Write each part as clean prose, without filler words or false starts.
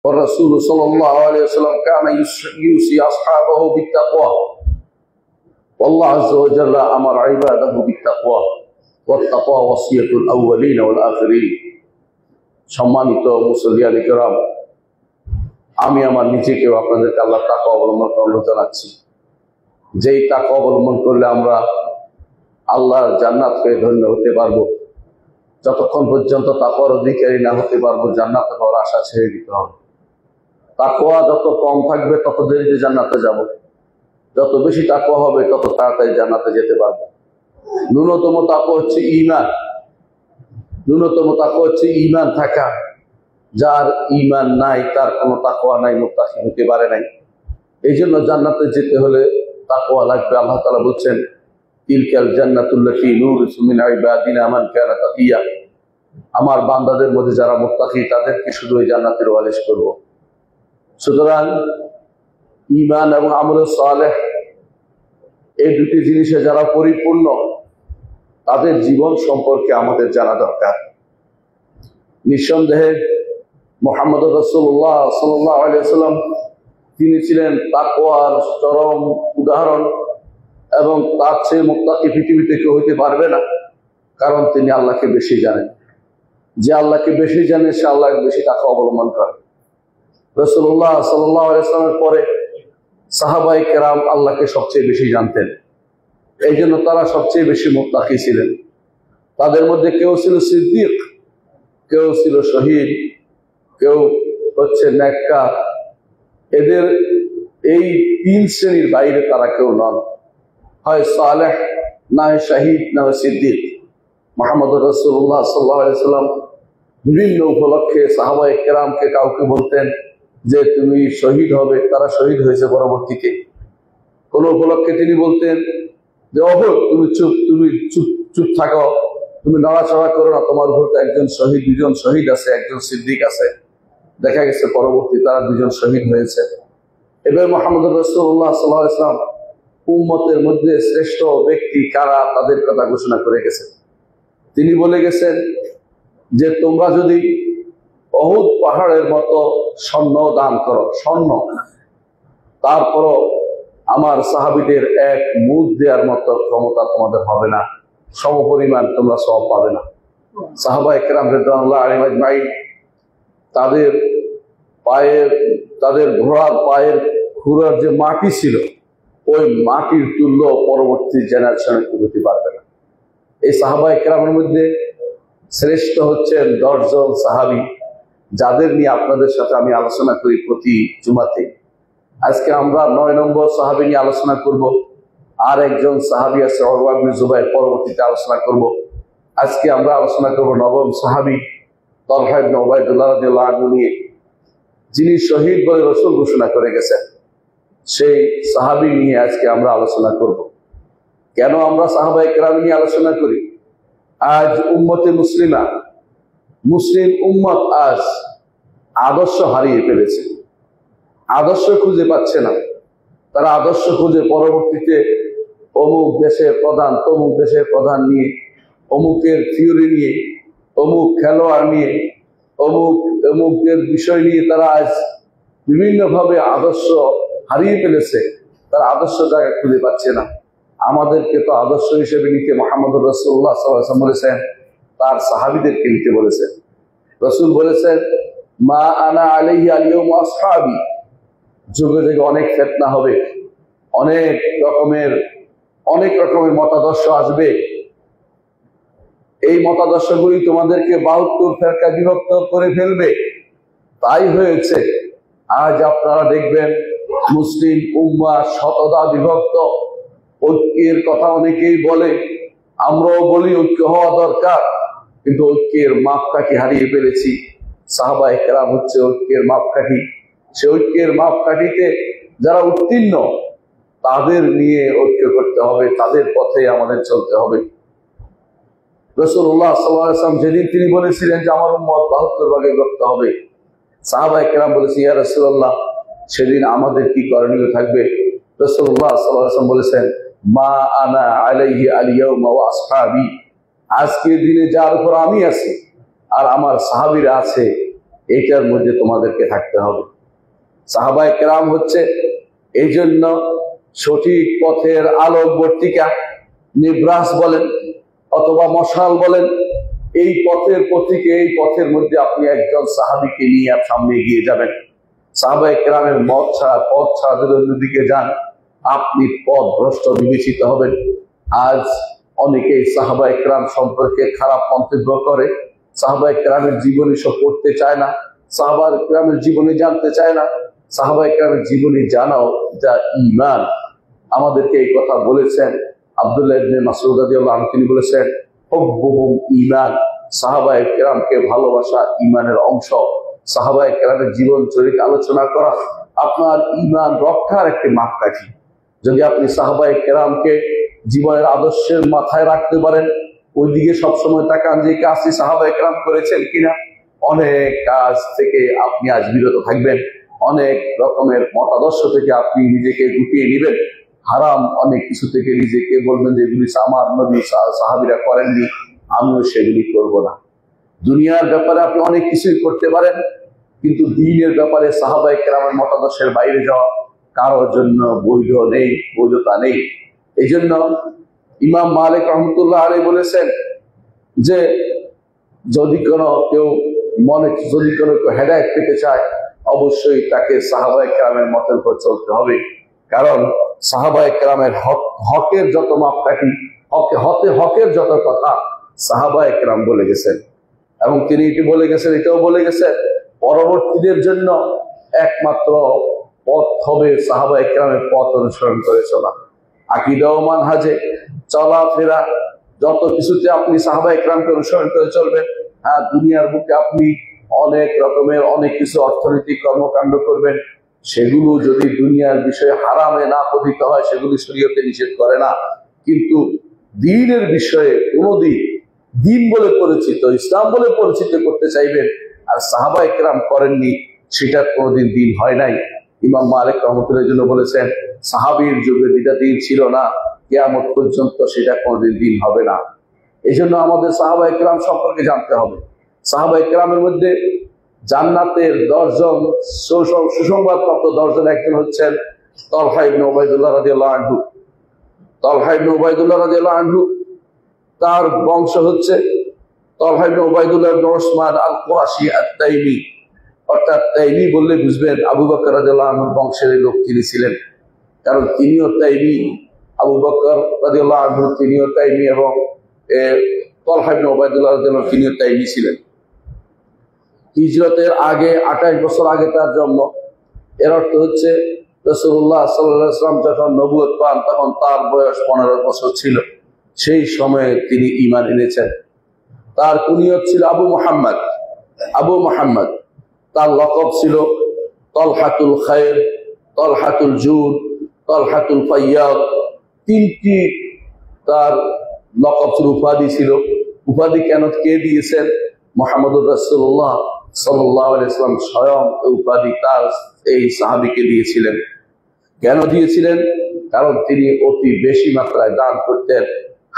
والرسول صلى الله عليه وسلم كان يوصي أصحابه بالتقوى والله عز وجل أمر عباده بالتقوى والتقوى وصية الأولين والآخرين সম্মানিত মুসলিয়ান কিরাম, আমি আমার নিজেকেও আপনাদেরকে আল্লাহর তাকওয়া অবলম্বন করার জানাচ্ছি। যেই তাকওয়া অবলম্বন করলে আমরা আল্লাহর জান্নাত পেয়ে ধন্য হতে পারবো। যতক্ষণ পর্যন্ত তাকওয়ার অধিকারী না হতে পারবো, জান্নাতে হওয়ার আশা ছেড়ে দিতে হবে। তাকওয়া যত কম থাকবে তত দেরিতে জান্নাতে যাব, যত বেশি তাকওয়া হবে তত তাড়াতাড়ি জান্নাতে যেতে পারবো। ন্যূনতম তাকওয়া হচ্ছে ঈমান। ন্যূনতম তাকওয়া হচ্ছে ঈমান থাকা। যার ঈমান নাই তার কোনো তাকওয়া নাই, মুত্তাকি হতে পারে নাই। এই জন্য জান্নাতে যেতে হলে তাকওয়া লাগবে। আল্লাহ তাআলা বলছেন, তিলকাল জান্নাতুল্লাতী নুরিসু মিন ইবাদিনা মান কানা তাকিয়া। আমার বান্দাদের মধ্যে যারা মুত্তাকি তাদেরকে শুধু এই জান্নাতের ওয়ারিশ করব। সুতরাং ঈমান এবং আমল সালেহ এই দুটি জিনিসে যারা পরিপূর্ণ, তাদের জীবন সম্পর্কে আমাদের জানা দরকার। নিঃসন্দেহে মুহাম্মদ রাসূলুল্লাহ সাল্লাল্লাহু আলাইহি ওয়াসাল্লাম তিনি ছিলেন তাকওয়ার চরম উদাহরণ, এবং তার চেয়ে মুত্তাকি পৃথিবীতে কেউ হইতে পারবে না, কারণ তিনি আল্লাহকে বেশি জানেন। যে আল্লাহকে বেশি জানে সে আল্লাহকে বেশি তাকওয়া অবলম্বন করে। রাসূলুল্লাহ সাল্লাল্লাহু আলাইহি ওয়াসাল্লামের পরে সাহাবায়ে কেরাম আল্লাহকে সবচেয়ে বেশি জানতেন, এই জন্য তারা সবচেয়ে বেশি মুত্তাকি ছিলেন। তাদের মধ্যে কেউ ছিল সিদ্দিক, কেউ ছিল শহীদ, কেউ হচ্ছে নেককার। এদের এই তিন শ্রেণীর বাইরে তারা কেউ নন, হয় সালেহ, না হয় শহীদ, না হয় সিদ্দিক। মুহাম্মদ রাসূলুল্লাহ সাল্লাল্লাহু আলাইহি ওয়াসাল্লাম বিভিন্ন উপলক্ষে সাহাবায়ে কেরামকে কাউকে বলতেন যে তুমি শহীদ হবে, তারা শহীদ হয়েছে পরবর্তীতে। কোন উপলক্ষে তিনি বলতেন যে তুমি চুপ থাকো, তুমি নড়াচড়া করো না, তোমার উপর একজন শহীদ, দুজন শহীদ আছে, একজন সিদ্দিক আছে। দেখা গেছে পরবর্তী তারা দুজন শহীদ হয়েছে। এবার মুহাম্মদ রাসূলুল্লাহ সাল্লাল্লাহু আলাইহি ওয়াসাল্লাম উম্মতের মধ্যে শ্রেষ্ঠ ব্যক্তি কারা তাদের কথা ঘোষণা করে গেছেন। তিনি বলে গেছেন যে তোমরা যদি উহুদ পাহাড়ের মতো স্বর্ণ দান করো, স্বর্ণ, তারপরও আমার সাহাবীদের এক মুদ দেওয়ার মতো ক্ষমতা তোমাদের হবে না, সমপরিমাণ তোমরা সওয়াব পাবে না। সাহাবায়ে কেরাম রাদিয়াল্লাহু আনহুম আজমাইন তাদের পায়ের, তাদের ঘোড়ার পায়ের খুরার যে মাটি ছিল, ওই মাটির তুল্য পরবর্তী জেনারেশনে হতে পারবে না। এই সাহাবায়ে কেরামের মধ্যে শ্রেষ্ঠ হচ্ছেন 10 জন সাহাবী, যাদের নিয়ে আপনাদের সাথে আমি আলোচনা করি প্রতি জুমাতে। আজকে আমরা 9 নম্বর সাহাবী নিয়ে আলোচনা করব। আর একজন সাহাবী আছে উরওয়া ইবনে জুবাইর, পরবর্তীতে আলোচনা করব। আজকে আমরা আলোচনা করব 9ম সাহাবী তালহা ইবনে উবাইদুল্লাহ রাদিয়াল্লাহু আনহু নিয়ে, যিনি শহীদ বলে রাসূল ঘোষণা করে গেছেন। সেই সাহাবী নিয়ে আজকে আমরা আলোচনা করব। কেন আমরা সাহাবায়ে কেরাম নিয়ে আলোচনা করি? আজ উম্মতে মুসলিমা, মুসলিম উম্মত আজ আদর্শ হারিয়ে ফেলেছে, আদর্শ খুঁজে পাচ্ছে না। তারা আদর্শ খুঁজে পরবর্তীতে অমুক দেশের প্রধান, তমুক দেশের প্রধান নিয়ে, অমুকের থিওরি নিয়ে, অমুক খেলোয়াড় নিয়ে, অমুকের বিষয় নিয়ে তারা আজ বিভিন্নভাবে আদর্শ হারিয়ে ফেলেছে। তারা আদর্শ জায়গা খুঁজে পাচ্ছে না। আমাদেরকে তো আদর্শ হিসেবে নিতে মুহাম্মদ রাসূলুল্লাহ সাল্লাল্লাহু আলাইহি ওয়াসাল্লাম বলেছেন, তার সাহাবীদেরকে নিতে বলেছেন। রাসূল বলেছেন, মা আনা আলাইহি আল-ইয়াউম আসহাবী। যুগে যুগে অনেক ফিতনা হবে, অনেক রকমের মতাদর্শ আসবে। এই মতাদর্শগুলি তোমাদেরকে 72 ফেরকা বিভক্ত করে ফেলবে। তাই হয়েছে আজ আপনারা দেখবেন মুসলিম উম্মাহ শতদা বিভক্ত। ঐক্যের কথা অনেকেই বলে, আমরাও বলি ঐক্য হওয়া দরকার, কিন্তু ঐক্যের মাপকাঠি হারিয়ে ফেলেছি। সাহাবায়ে কেরাম হচ্ছে ঐক্যের মাপকাঠি। সে ঐক্যের মাপকাঠিতে যারা উত্তীর্ণ, তাদের নিয়ে ঐক্য করতে হবে, তাদের পথে আমাদের চলতে হবে। রাসূলুল্লাহ সাল্লাল্লাহু আলাইহি ওয়াসাল্লাম যেদিন তিনি বলেছিলেন যে আমার উম্মত 72 ভাগে বিভক্ত হবে, সাহাবায়ে কেরাম বলেছে, ইয়া রাসূলুল্লাহ, সেদিন আমাদের কি করণীয় থাকবে? রাসূলুল্লাহ সাল্লাল্লাহু আলাইহি ওয়াসাল্লাম বলেছেন, মা আনা আলাইহি আল-ইয়াউমা ওয়া আসহাবী। আজকের দিনে যার উপর আমি আছি আর আমার সাহাবীরা আছে, এইটার মধ্যে তোমাদেরকে থাকতে হবে। সাহাবায়ে কেরাম হচ্ছে এই জন্য সঠিক পথের আলোকবর্তিকা, নিব্রাস বলেন অথবা মশাল বলেন, এই পথের পথিকে, এই পথের মধ্যে আপনি একজন সাহাবীকে নিয়ে সামনে এগিয়ে যাবেন। সাহাবায়ে কেরামের পথ ছাড়া যদি অন্যদিকে যান, আপনি পথ ভ্রষ্ট বিবেচিত হবেন। আজ অনেকেই সাহাবায়ে কেরাম সম্পর্কে খারাপ মন্তব্য করে, সাহাবায়ে কেরামের জীবনী সব পড়তে চায় না, সাহাবায়ে কেরামের জীবনী জানতে চায় না। সাহাবায়ে কেরামের জীবনী জানাও যা ঈমান। আমাদেরকে এই কথা বলেছেন আব্দুল্লাহ ইবনে মাসউদ রাদিয়াল্লাহু আনহু, তিনি বলেছেন হুব্বুহুম ঈমান, সাহাবায়ে কেরামকে ভালোবাসা ঈমানের অংশ। সাহাবায়ে কেরামের জীবন চরিত্র আলোচনা করা আপনার ঈমান রক্ষার একটি মাপকাঠি। যদি আপনি সাহাবায়ে কেরামকে জীবনের আদর্শের মাথায় রাখতে পারেন, ওইদিকে সবসময় তাকান যে কাজটি সাহাবায়ে কেরাম করেছেন কিনা, অনেক কাজ থেকে আপনি আজ বিরত থাকবেন, অনেক রকমের মতাদর্শ থেকে আপনি নিজেকে গুটিয়ে নেবেন, হারাম অনেক কিছু থেকে নিজেকে বলবেন যে এগুলি আমার নবী সাহাবীরা করেননি, আমিও সেগুলি করব না। দুনিয়ার ব্যাপারে আপনি অনেক কিছুই করতে পারেন, কিন্তু দ্বীনের ব্যাপারে সাহাবায়ে কেরামের মতাদর্শের বাইরে যাওয়া কারোর জন্য বৈধতা নেই। এই জন্য ইমাম মালিক রহমতুল্লাহ আলাইহি বলেছেন যে যদি কোনো কেউ হেদায়েত পেতে চায়, অবশ্যই তাকে সাহাবায়ে কেরামের মতের উপর চলতে হবে। কারণ সাহাবায়ে কেরামের হকের যত মাপকাঠি, হকের যত কথা সাহাবায়ে কেরাম বলে গেছেন, এবং তিনি এটি বলে গেছেন, এটাও বলে গেছেন পরবর্তীদের জন্য একমাত্র পথ হবে সাহাবায়ে কেরামের পথ অনুসরণ করে চলা। আকীদা ও মানহাজে চলাফেরা যত কিছুতে আপনি সাহাবায়ে কেরামকে অনুসরণ করে চলবেন, হ্যাঁ, দুনিয়ার বুকে আপনি অনেক রকমের অনেক কিছু অর্থনৈতিক কর্মকাণ্ড করবেন, সেগুলো যদি দুনিয়ার বিষয়ে হারামে না পতিত হয়, সেগুলি শরীয়তে নিষেধ করে না। কিন্তু দ্বীনের বিষয়ে কোনোদিন দ্বীন বলে পরিচিত, ইসলাম বলে পরিচিত করতে চাইবেন আর সাহাবায়ে কেরাম করেননি, সেটা কোনোদিন দ্বীন হয় নাই। ইমাম মালিক রহমতুল্লাহ জন্য বলেছেন সাহাবীর যুগে যেটা দ্বীন ছিল না, কিয়ামত পর্যন্ত সেটা কোনোদিন দ্বীন হবে না। এই জন্য আমাদের সাহাবায়ে কেরাম সম্পর্কে জানতে হবে। সাহাবায়ে কেরামের মধ্যে জান্নাতের 10 জন সুসংবাদপ্রাপ্ত 10 জন একজন হচ্ছেন তালহা ইবনে উবাইদুল্লাহ রাদিয়াল্লাহু আনহু। তালহা ইবনে উবাইদুল্লাহ রাদিয়াল্লাহু আনহু, তার বংশ হচ্ছে তালহা ইবনে উবাইদুল্লাহ ইবনে উসমান আল কুরাশি আত-তাইমি, অর্থাৎ তাইমি বললে বুঝবেন আবু বকর রাদিয়াল্লাহু আনহুর বংশের লোক তিনি ছিলেন, কারণ তিনিও তাইমি, আবু বকর রাদিয়াল্লাহু আনহু তিনিও তাইমি, এবং তালহা ইবনে উবাইদুল্লাহ রাদিয়াল্লাহু আনহু তিনিও তাইমি ছিলেন। হিজরতের আগে 28 বছর আগে তার জন্ম। এর অর্থ হচ্ছে রাসূলুল্লাহ সাল্লাল্লাহু আলাইহি ওয়াসাল্লাম যখন নবুয়ত পান তখন তার বয়স 15 বছর ছিল, সেই সময়ে তিনি ঈমান এনেছেন। তার কুনিয়ত ছিল আবু মুহাম্মদ। তার লকব ছিল তলহাতুল খায়র, তলহাতুল জুদ, তলহাতুল ফাইয়াদ। 3টি তার লকব ছিল, উপাধি ছিল। উপাধি কেন কে দিয়েছেন? মুহাম্মদুর রাসূলুল্লাহ সাল্লাল্লাহু আলাইহি ওয়াসাল্লাম স্বয়ং উপাধি তার এই সাহাবীকে দিয়েছিলেন। কেন দিয়েছিলেন? কারণ তিনি অতি বেশি মাত্রায় দান করতেন,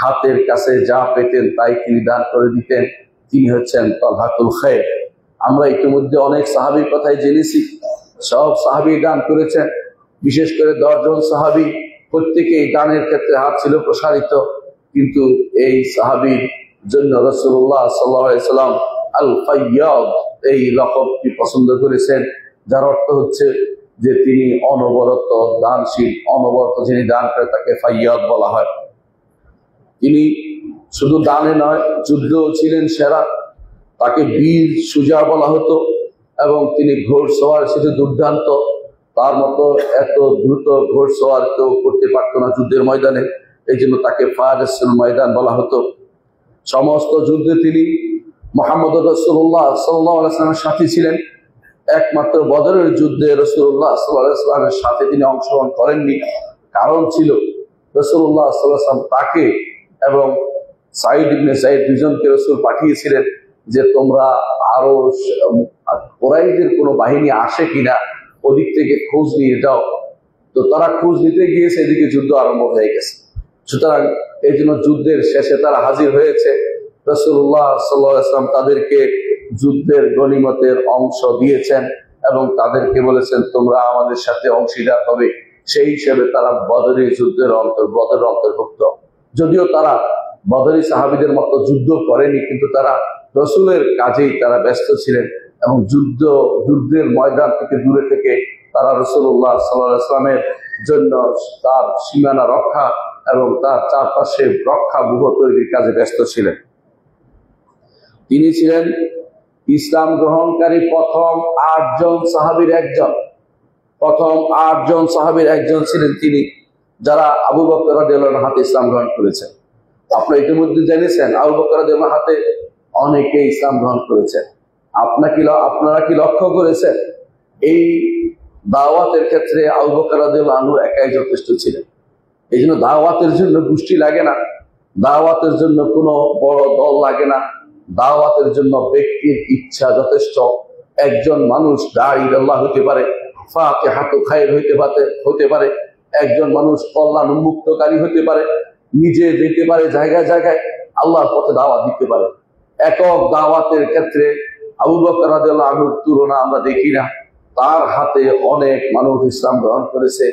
হাতের কাছে যা পেতেন তাই তিনি দান করে দিতেন। তিনি হচ্ছেন তলহাতুল খায়র। আমরা ইতিমধ্যে অনেক সাহাবীর কথাই জেনেছি, সব সাহাবী দান করেছেন। বিশেষ করে 10 জন সাহাবী, প্রত্যেকেই দানের ক্ষেত্রে হাত ছিল প্রসারিত, কিন্তু এই সাহাবীর জন্য রাসূলুল্লাহ সাল্লাল্লাহু আলাইহি ওয়াসাল্লাম আল ফাইয়াদ এই লকবটি পছন্দ করেছেন, যার অর্থ হচ্ছে যে তিনি অনবরত দানশীল, অনবরত যিনি দান করে তাকে ফাইয়াদ বলা হয়। তিনি শুধু দানে নয়, যুদ্ধও ছিলেন সেরা, তাকে বীর সুজা বলা হতো, এবং তিনি ঘোড়সওয়ার ছিল দুর্দান্ত। তার মতো এত দ্রুত ঘোড়সওয়ার কেউ করতে পারত না যুদ্ধের ময়দানে, এই জন্য তাকে ফারিসুল ময়দান বলা হতো। সমস্ত যুদ্ধে তিনি মুহাম্মদুর রাসূলুল্লাহ সাল্লাল্লাহু আলাইহি ওয়াসাল্লামের সাথী ছিলেন। একমাত্র বদরের যুদ্ধে রাসূলুল্লাহ সাল্লাল্লাহু আলাইহি ওয়াসাল্লামের সাথে তিনি অংশগ্রহণ করেননি। কারণ ছিল রাসূলুল্লাহ সাল্লাল্লাহু আলাইহি ওয়াসাল্লাম তাকে এবং সাঈদ ইবনে সাঈদ দুজনকে রাসূল পাঠিয়েছিলেন যে তোমরা আরো কুরাইশদের কোনো বাহিনী আসে কিনা ওদিক থেকে খোঁজ নিয়ে যাও। তো তারা খোঁজ নিতে গিয়েছে, এদিকে যুদ্ধ আরম্ভ হয়ে গেছে। সুতরাং এই জন্য যুদ্ধের শেষে তারা হাজির হয়েছে। রাসূলুল্লাহ সাল্লাল্লাহু আলাইহি ওয়াসাল্লাম তাদেরকে যুদ্ধের গনিমতের অংশ দিয়েছেন এবং তাদেরকে বলেছেন তোমরা আমাদের সাথে অংশীদার হবে। সেই হিসেবে তারা বদরি যুদ্ধের বদরের অন্তর্ভুক্ত। যদিও তারা বদরি সাহাবীদের মতো যুদ্ধ করেনি, কিন্তু তারা রসুলের কাজেই তারা ব্যস্ত ছিলেন এবং যুদ্ধের ময়দান থেকে দূরে থেকে তারা রাসূলুল্লাহ সাল্লাল্লাহু আলাইহি ওয়াসাল্লামের জন্য তার সীমানা রক্ষা এবং তার চারপাশে রক্ষাব্যূহ তৈরির কাজে ব্যস্ত ছিলেন। তিনি ছিলেন ইসলাম গ্রহণকারী প্রথম 8 জন সাহাবীর একজন। প্রথম 8 জন সাহাবীর একজন ছিলেন তিনি, যারা আবু বকর রাদিয়াল্লাহু আনহু হাতে ইসলাম গ্রহণ করেছেন। আপনারা ইতিমধ্যে জেনেছেন আবু বকর রাদিয়াল্লাহু আনহু হাতে অনেকে ইসলাম গ্রহণ করেছেন। আপনারা কি লক্ষ্য করেছেন এই দাওয়াতের ক্ষেত্রে আবু বকর রাদিয়াল্লাহু আনহু একাই যথেষ্ট ছিলেন? এই জন্য দাওয়াতের জন্য গোষ্ঠী লাগে না, দাওয়াতের জন্য কোনো বড় দল লাগে না, দাওয়াতের জন্য ব্যক্তির ইচ্ছা যথেষ্ট। একজন মানুষ দাঈ আল্লাহ হতে পারে, ফাতিহাতুল খায়র হতে পারে, একজন মানুষ কল্যাণ উন্মুক্তকারী হতে পারে, নিজে যেতে পারে জায়গায় জায়গায় আল্লাহর পথে দাওয়াত দিতে পারে। একক দাওয়াতের ক্ষেত্রে আবু বকর রাদিয়াল্লাহু আনহুর তুলনা আমরা দেখি না। তার হাতে অনেক মানুষ ইসলাম গ্রহণ করেছে,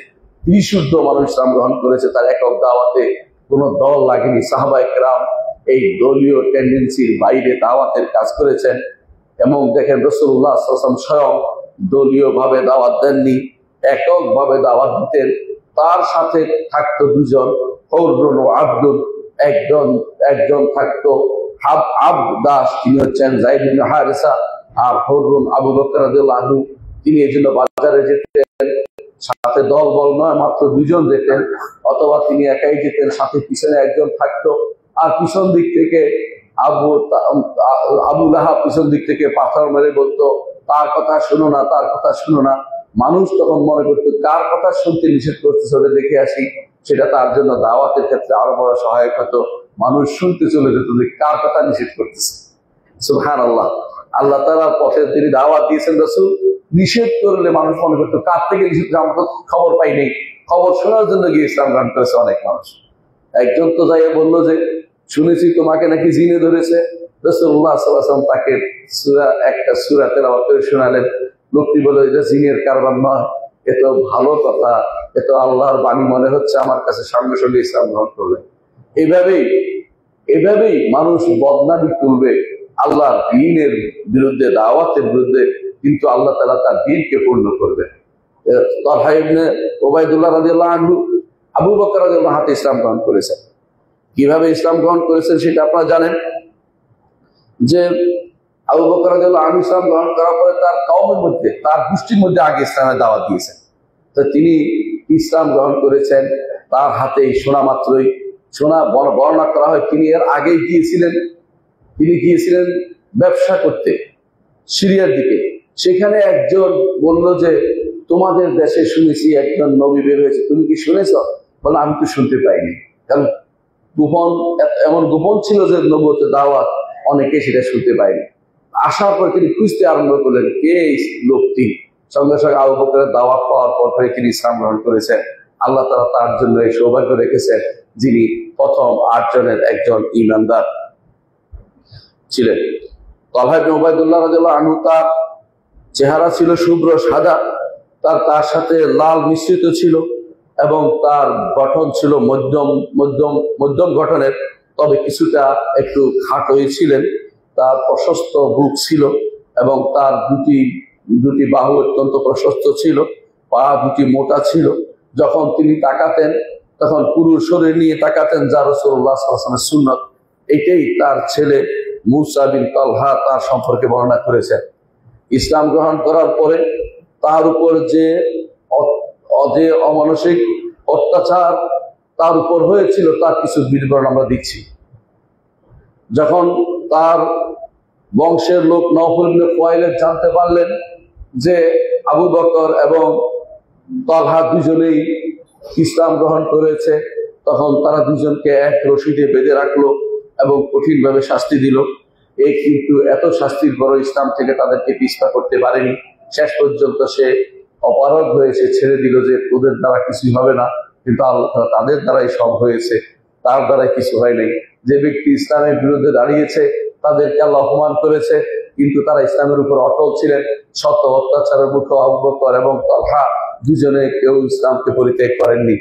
বিশুদ্ধ মানুষ ইসলাম গ্রহণ করেছে। তার একক দাওয়াতে কোনো দল লাগেনি। সাহাবায়ে কেরাম এই দলীয় টেন্ডেন্সির বাইরে দাওয়াতের কাজ করেছেন এবং দেখেন রাসূলুল্লাহ সাল্লাল্লাহু আলাইহি ওয়াসাল্লাম স্বয়ং দলীয় ভাবে দাওয়াত দেননি, একক ভাবে দাওয়াত দিতেন। তার সাথে থাকতো 2 জন, হুররুন ও আব্দুন। একজন থাকতো দাস, তিনি হচ্ছেন যায়েদ ইবনে হারিসা, আর হুররুন আবু বকর রাদিয়াল্লাহু আনহু। তিনি এই জন্য বাজারে যেতেন, সাথে দলবল নয়, মাত্র 2 জন যেতেন, অথবা তিনি একাই যেতেন, সাথে পিছনে একজন থাকতো। আর পিছন দিক থেকে আবু লাহাব পিছন দিক থেকে পাথর মেরে বলতো তার কথা শুনো না, তার কথা শুনো না। মানুষ তখন মনে করতো কার কথা শুনতে নিষেধ করতেছে, ওটা দেখে আসি। সেটা তার জন্য দাওয়াতের ক্ষেত্রে আরো বড় সহায়ক হতো। মানুষ শুনতে চলে যেত যে কার কথা নিষেধ করতেছে। সুবহানাল্লাহ। আল্লাহ তাআলার পথে তিনি দাওয়াত দিয়েছেন, রাসূল নিষেধ করলে মানুষ মনে করতো কার থেকে নিষেধ, আমরা তো খবর পাই নেই। খবর শোনার জন্য গিয়ে ইসলাম গ্রহণ করেছে অনেক মানুষ। একজন তো যাইয়া বললো যে শুনেছি তোমাকে নাকি জিনে ধরেছে। রাসূলুল্লাহ সাল্লাল্লাহু আলাইহি ওয়াসাল্লাম তাকে একটা সূরা তেলাওয়াত করে শোনালেন। লোকটি বলল এটা জিনের কারবার নয়, এ তো ভালো কথা, এ তো আল্লাহর বাণী মনে হচ্ছে আমার কাছে। সঙ্গে সঙ্গে ইসলাম গ্রহণ করলেন। এভাবেই মানুষ বদনামি তুলবে আল্লাহর দ্বীনের বিরুদ্ধে, দাওয়াতের বিরুদ্ধে, কিন্তু আল্লাহ তাআলা তার দ্বীনকে পূর্ণ করবে। তালহা ইবনে উবাইদুল্লাহ রাদিয়াল্লাহু আনহু আবু বকর রাদিয়াল্লাহু আনহু হাতে ইসলাম গ্রহণ করেছেন। কিভাবে ইসলাম গ্রহণ করেছেন সেটা আপনারা জানেন, যে আবু বকর রাদিয়াল্লাহু আনহু ইসলাম গ্রহণ করার পরে তার কওমের মধ্যে, তার গোষ্ঠীর মধ্যে আগে ইসলামের দাওয়াত দিয়েছেন। তো তিনি ইসলাম গ্রহণ করেছেন। তার হাতেই শোনা মাত্রই, বর্ণনা করা হয় তিনি এর আগেই গিয়েছিলেন ব্যবসা করতে সিরিয়ার দিকে। সেখানে একজন বলল যে তোমাদের দেশে শুনেছি একজন নবী বের হয়েছে, তুমি কি শুনেছ? বলে আমি তো শুনতে পাইনি। কারণ এমন গোপন ছিল যে নবুয়তের দাওয়াত, অনেকে সেটা শুনতে পায়নি। আসার পর তিনি খুঁজতে আরম্ভ করলেন কে এই লোকটি। সঙ্গে সঙ্গে আবু বকরের দাওয়াত পাওয়ার পর তিনি ইসলাম গ্রহণ করেছেন। আল্লাহ তাআলা তার জন্য এই সৌভাগ্য রেখেছেন, যিনি প্রথম 8 জনের একজন ঈমানদার ছিলেন। তালহা ইবনে উবাইদুল্লাহ রাদিয়াল্লাহু আনহু, তার চেহারা ছিল শুভ্র সাদা, তার সাথে লাল মিশ্রিত ছিল এবং তার গঠন ছিল মধ্যম গঠনের, তবে কিছুটা একটু খাটোই ছিলেন। তার প্রশস্ত বুক ছিল এবং তার দুটি বাহু অত্যন্ত প্রশস্ত ছিল, পা দুটি মোটা ছিল। যখন তিনি তাকাতেন তখন পুরো শরীর নিয়ে তাকাতেন, যা রাসূলুল্লাহ সাল্লাল্লাহু আলাইহি ওয়াসাল্লামের সুন্নাত। এটাই তার ছেলে মুসা বিন তালহা তার সম্পর্কে বর্ণনা করেছেন। ইসলাম গ্রহণ করার পরে তার উপর যে অমানসিক অত্যাচার তার উপর হয়েছিল তার কিছু বিবরণ আমরা দিচ্ছি। যখন তার বংশের লোক নওফল ইবনে খুয়াইলিদ জানতে পারলেন যে আবু বকর এবং তালহা দুজনেই ইসলাম গ্রহণ করেছে, তখন তারা দুজনকে এক রশিদে বেঁধে রাখলো এবং কঠিনভাবে শাস্তি দিল। কিন্তু এত শাস্তির পর ইসলাম থেকে তাদেরকে পিছপা করতে পারেনি। শেষ পর্যন্ত সে অপারগ হয়ে সে ছেড়ে দিল যে তোদের দ্বারা কিছুই হবে না, কিন্তু আল্লাহ তাদের দ্বারাই সব হয়েছে, তার দ্বারাই কিছু হয় নাই। যে ব্যক্তি ইসলামের বিরুদ্ধে দাঁড়িয়েছে তাদেরকে আল্লাহ অপমান করেছে, কিন্তু তারা ইসলামের উপর অটল ছিলেন। শত অত্যাচারের মুখে আবু বকর এবং তালহা দুজনে কেউ ইসলামকে পরিত্যাগ করেননি।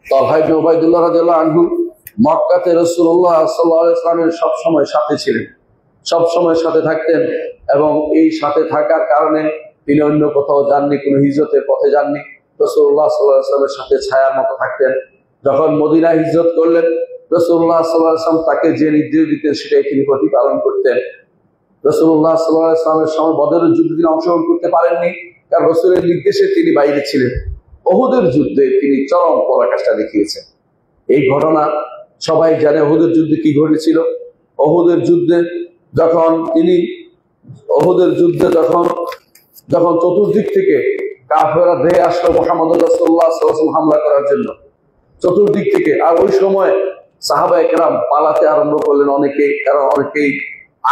তালহা ইবনে উবাইদুল্লাহ রাদিয়াল্লাহু আনহু মক্কাতে রাসূলুল্লাহ সাল্লাল্লাহু আলাইহি ওয়াসাল্লামের সবসময় সাথে ছিলেন, সবসময় সাথে থাকতেন, এবং এই সাথে থাকার কারণে তিনি অন্য কোথাও যাননি, কোনো হিজরতের পথে যাননি। রাসূলুল্লাহ সাল্লাল্লাহু আলাইহি ওয়াসাল্লামের সাথে ছায়ার মতো থাকতেন। যখন মদিনা হিজরত করলেন, রাসূলুল্লাহ সাল্লাল্লাহু আলাইহি ওয়াসাল্লাম তাকে যে নির্দেশ দিতেন সেটাই তিনি প্রতিপালন করতেন। রাসূলুল্লাহ সাল্লাল্লাহু আলাইহি ওয়াসাল্লামের সময় বদরের যুদ্ধে তিনি অংশগ্রহণ করতে পারেননি, কারণ রাসূলের নির্দেশে তিনি বাইরে ছিলেন। উহুদের যুদ্ধে তিনি চরম পরাকাষ্ঠা দেখিয়েছেন। এই ঘটনা সবাই জানে। উহুদের যুদ্ধে কি ঘটেছিল? উহুদের যুদ্ধে যখন চতুর্দিক থেকে কাফেররা ধেয়ে আসলো মুহাম্মদ রাসূলুল্লাহ সাল্লাল্লাহু আলাইহি ওয়াসাল্লাম হামলা করার জন্য, চতুর্দিক থেকে। আর ওই সময় সাহাবায়ে কেরাম পালাতে আরম্ভ করলেন অনেকেই, কারণ অনেকেই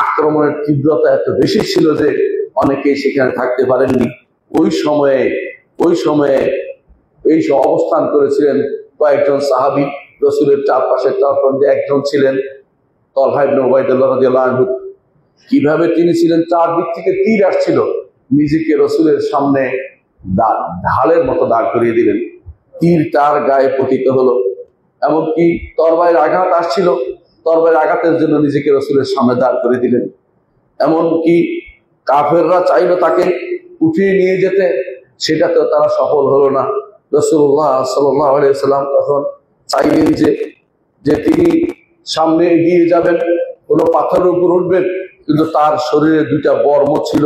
আক্রমণের তীব্রতা এত বেশি ছিল যে অনেকেই সেখানে থাকতে পারেননি। ওই সময়ে এই সব অবস্থান করেছিলেন কয়েকজন সাহাবী। রাসূলের চারপাশে একজন ছিলেন তালহা ইবনে উবাইদুল্লাহ রাদিয়াল্লাহু আনহু। কিভাবে তিনি ছিলেন? চারদিক থেকে তীর আসছিল, নিজেকে রাসূলের সামনে ঢালের মতো দাঁড় করিয়ে দিলেন। তীর তার গায়ে পতিত হলো। এমনকি তরবারির আঘাত আসছিল, তরবারির আঘাতের জন্য নিজেকে রাসূলের সামনে দাঁড় করে দিলেন। এমনকি কাফেররা চাইলো তাকে উঠিয়ে নিয়ে যেতে, সেটাতেও তারা সফল হলো না। রাসূলুল্লাহ সাল্লাল্লাহু আলাইহি ওয়াসাল্লাম তখন চাইলেন যে তিনি সামনে এগিয়ে যাবেন, কোনো পাথরের উপর উঠবেন, কিন্তু তার শরীরে দুইটা বর্ম ছিল।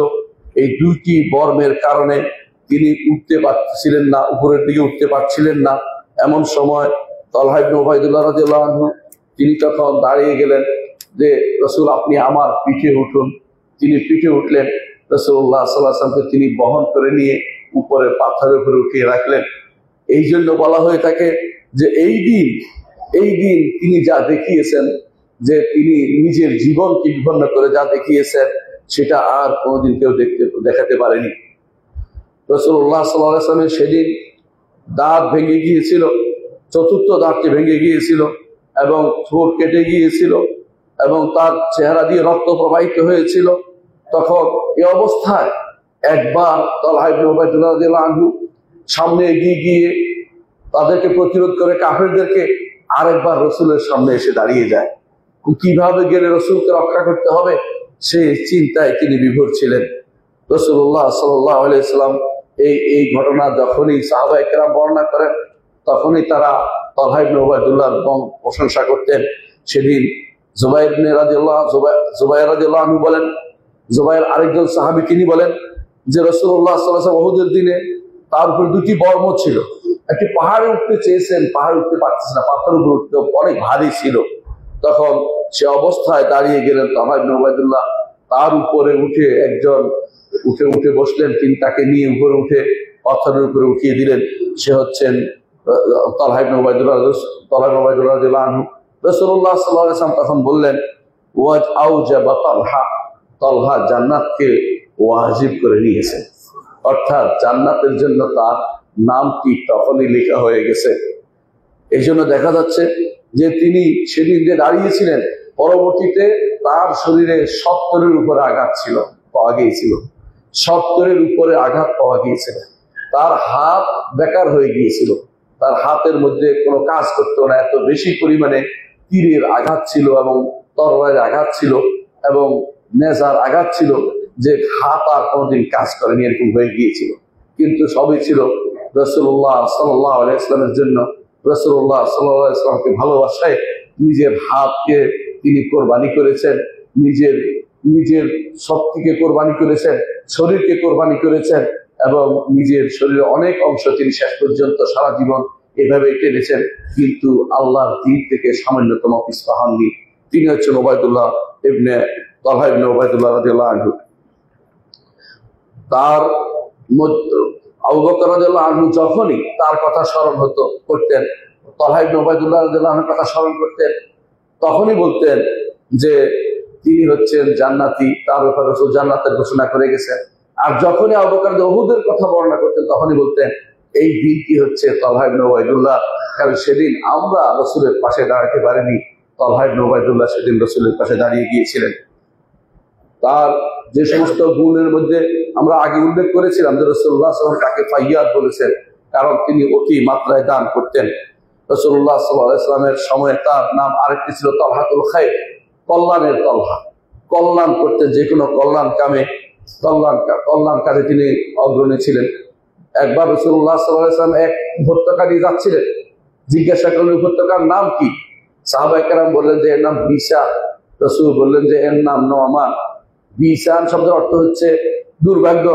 এই দুইটি বর্মের কারণে তিনি উঠতে পারছিলেন না, উপরের দিকে উঠতে পারছিলেন না। এমন সময় তালহা ইবনে উবাইদুল্লাহ রাদিয়াল্লাহু আনহু তিনি তখন দাঁড়িয়ে গেলেন যে রাসূল, আপনি আমার পিঠে উঠুন। তিনি পিঠে উঠলেন। রাসূলুল্লাহ সাল্লাল্লাহু আলাইহি ওয়াসাল্লামকে তিনি বহন করে নিয়ে উপরে পাথরের উপরে উঠিয়ে রাখলেন। এই জন্য বলা হয়ে থাকে যে এই দিন তিনি যা দেখিয়েছেন, যে তিনি নিজের জীবনকে বিপন্ন করে যা দেখিয়েছেন, সেটা আর কোনোদিন কেউ দেখাতে পারেনি। রাসূলুল্লাহ সাল্লাল্লাহু আলাইহি ওয়াসাল্লামের সেদিন দাঁত ভেঙে গিয়েছিল, চতুর্থ দাঁতটি ভেঙে গিয়েছিল এবং ঠোঁট কেটে গিয়েছিল এবং তার চেহারা দিয়ে রক্ত প্রবাহিত হয়েছিল। তখন এই অবস্থায় একবার তালহা ইবনে উবাইদুল্লাহ রাদিয়াল্লাহু আনহু সামনে এগিয়ে গিয়ে তাদেরকে প্রতিরোধ করে কাফেরদেরকে আরেকবার রাসূলের সামনে এসে দাঁড়িয়ে যায়। কিভাবে গেলে রাসূলকে রক্ষা করতে হবে সেই চিন্তায় তিনি বিভোর ছিলেন। রাসূলুল্লাহ সাল্লাল্লাহু আলাইহি ওয়াসাল্লাম এই ঘটনা যখনই সাহাবায়ে কেরাম বর্ণনা করেন, তখনই তারা তালহা ইবনে উবাইদুল্লাহর প্রশংসা করতেন। সেদিন জুবাইর রাদিয়াল্লাহু আনহু বলেন, জুবাইর আরেকজন সাহাবী, তিনি বলেন যে রাসূলুল্লাহ সাল্লাল্লাহু আলাইহি ওয়াসাল্লাম উহুদের দিনে তার উপর দুটি বর্ম ছিল। একটি পাহাড়ে উঠতে চেয়েছেন, পাহাড়ে উঠতে পারতেছে না, পাথরের উপর উঠতে অনেক ভারী ছিল। তখন সে অবস্থায় দাঁড়িয়ে গেলেন তালহা ইবনে উবাইদুল্লাহ, তার উপরে উঠে বসলেন। তিনি তাকে নিয়ে উপরে উঠে পাথরের উপরে উঠিয়ে দিলেন। সে হচ্ছেন তালহা ইবনে উবাইদুল্লাহ রাদিয়াল্লাহু আনহু। রাসূলুল্লাহ সাল্লাল্লাহু আলাইহি ওয়াসাল্লাম তখন বললেন, তালহা জান্নাতকে ওয়াজিব করে নিয়েছে, অর্থাৎ জান্নাতের জন্য তার নামটি তখনই লেখা হয়ে গেছে। এই জন্য দেখা যাচ্ছে যে তিনি সেদিন যে দাঁড়িয়েছিলেন, পরবর্তীতে তার শরীরে 70-এর উপরে আঘাত পাওয়া গিয়েছিল। 70-এর উপরে আঘাত পাওয়া গিয়েছিল। তার হাত বেকার হয়ে গিয়েছিল, তার হাতের মধ্যে কোনো কাজ করতো না, এত বেশি পরিমাণে তীরের আঘাত ছিল এবং তরবারির আঘাত ছিল এবং নেজার আঘাত ছিল, যে হাত আর কোনোদিন কাজ করেনি, এরকম হয়ে গিয়েছিল। কিন্তু সবই ছিল রাসূলুল্লাহ সাল্লাল্লাহু আলাইহি ওয়াসাল্লামের জন্য। রাসূলুল্লাহ সাল্লাল্লাহু আলাইহি ওয়াসাল্লামকে ভালোবাসায় নিজের হাতকে তিনি কোরবানি করেছেন, নিজের শক্তিকে কোরবানি করেছেন, শরীরকে কোরবানি করেছেন এবং নিজের শরীরের অনেক অংশ তিনি শেষ পর্যন্ত সারা জীবন এভাবে টেনেছেন, কিন্তু আল্লাহর দ্বীন থেকে সামান্যতম পিছপা হননি। তিনি হচ্ছেন তালহা ইবনে উবাইদুল্লাহ রাদিয়াল্লাহু আনহু। তার আবু বকর রাদিয়াল্লাহু আনহু যখনই তার কথা স্মরণ করতেন, তালহা ইবনে উবাইদুল্লাহ রাদিয়াল্লাহু আনহুর কথা স্মরণ করতেন, তখনই বলতেন যে তিনি হচ্ছেন জান্নাতি, তার উপর রাসূল জান্নাতের ঘোষণা করে গেছেন। আর যখনই আবু বকর উহুদের কথা বর্ণনা করতেন, তখনই বলতেন এই দিনটি হচ্ছে তালহা ইবনে উবাইদুল্লাহ, কারণ সেদিন আমরা রাসূলের পাশে দাঁড়াতে পারিনি, তালহা ইবনে উবাইদুল্লাহ সেদিন রাসূলের পাশে দাঁড়িয়ে গিয়েছিলেন। তার যে সমস্ত গুণের মধ্যে আমরা আগে উল্লেখ করেছিলাম যে রাসূলুল্লাহ সাল্লাল্লাহু আলাইহি ওয়াসাল্লাম তাকে ফাইয়াদ বলেছেন, কারণ তিনি অতি মাত্রায় দান করতেন। রাসূলুল্লাহ সাল্লাল্লাহু আলাইহি ওয়াসাল্লামের সময়ে তার নাম আরেকটি ছিল তালহাতুল খায়র, কল্যাণের তলহা। কল্যাণ করতেন, যে কোনো কল্যাণ কল্যাণ কাজে তিনি অগ্রণী ছিলেন। একবার রাসূলুল্লাহ সাল্লাল্লাহু আলাইহি ওয়াসাল্লাম এক উপত্যকা দিয়ে যাচ্ছিলেন, জিজ্ঞাসা করলেন উপত্যকার নাম কি? সাহাবায়ে কেরাম বললেন যে এর নাম বিসা। রাসূল বললেন যে এর নাম নোমান। বিসান শব্দের অর্থ হচ্ছে দুর্ভাগ্য।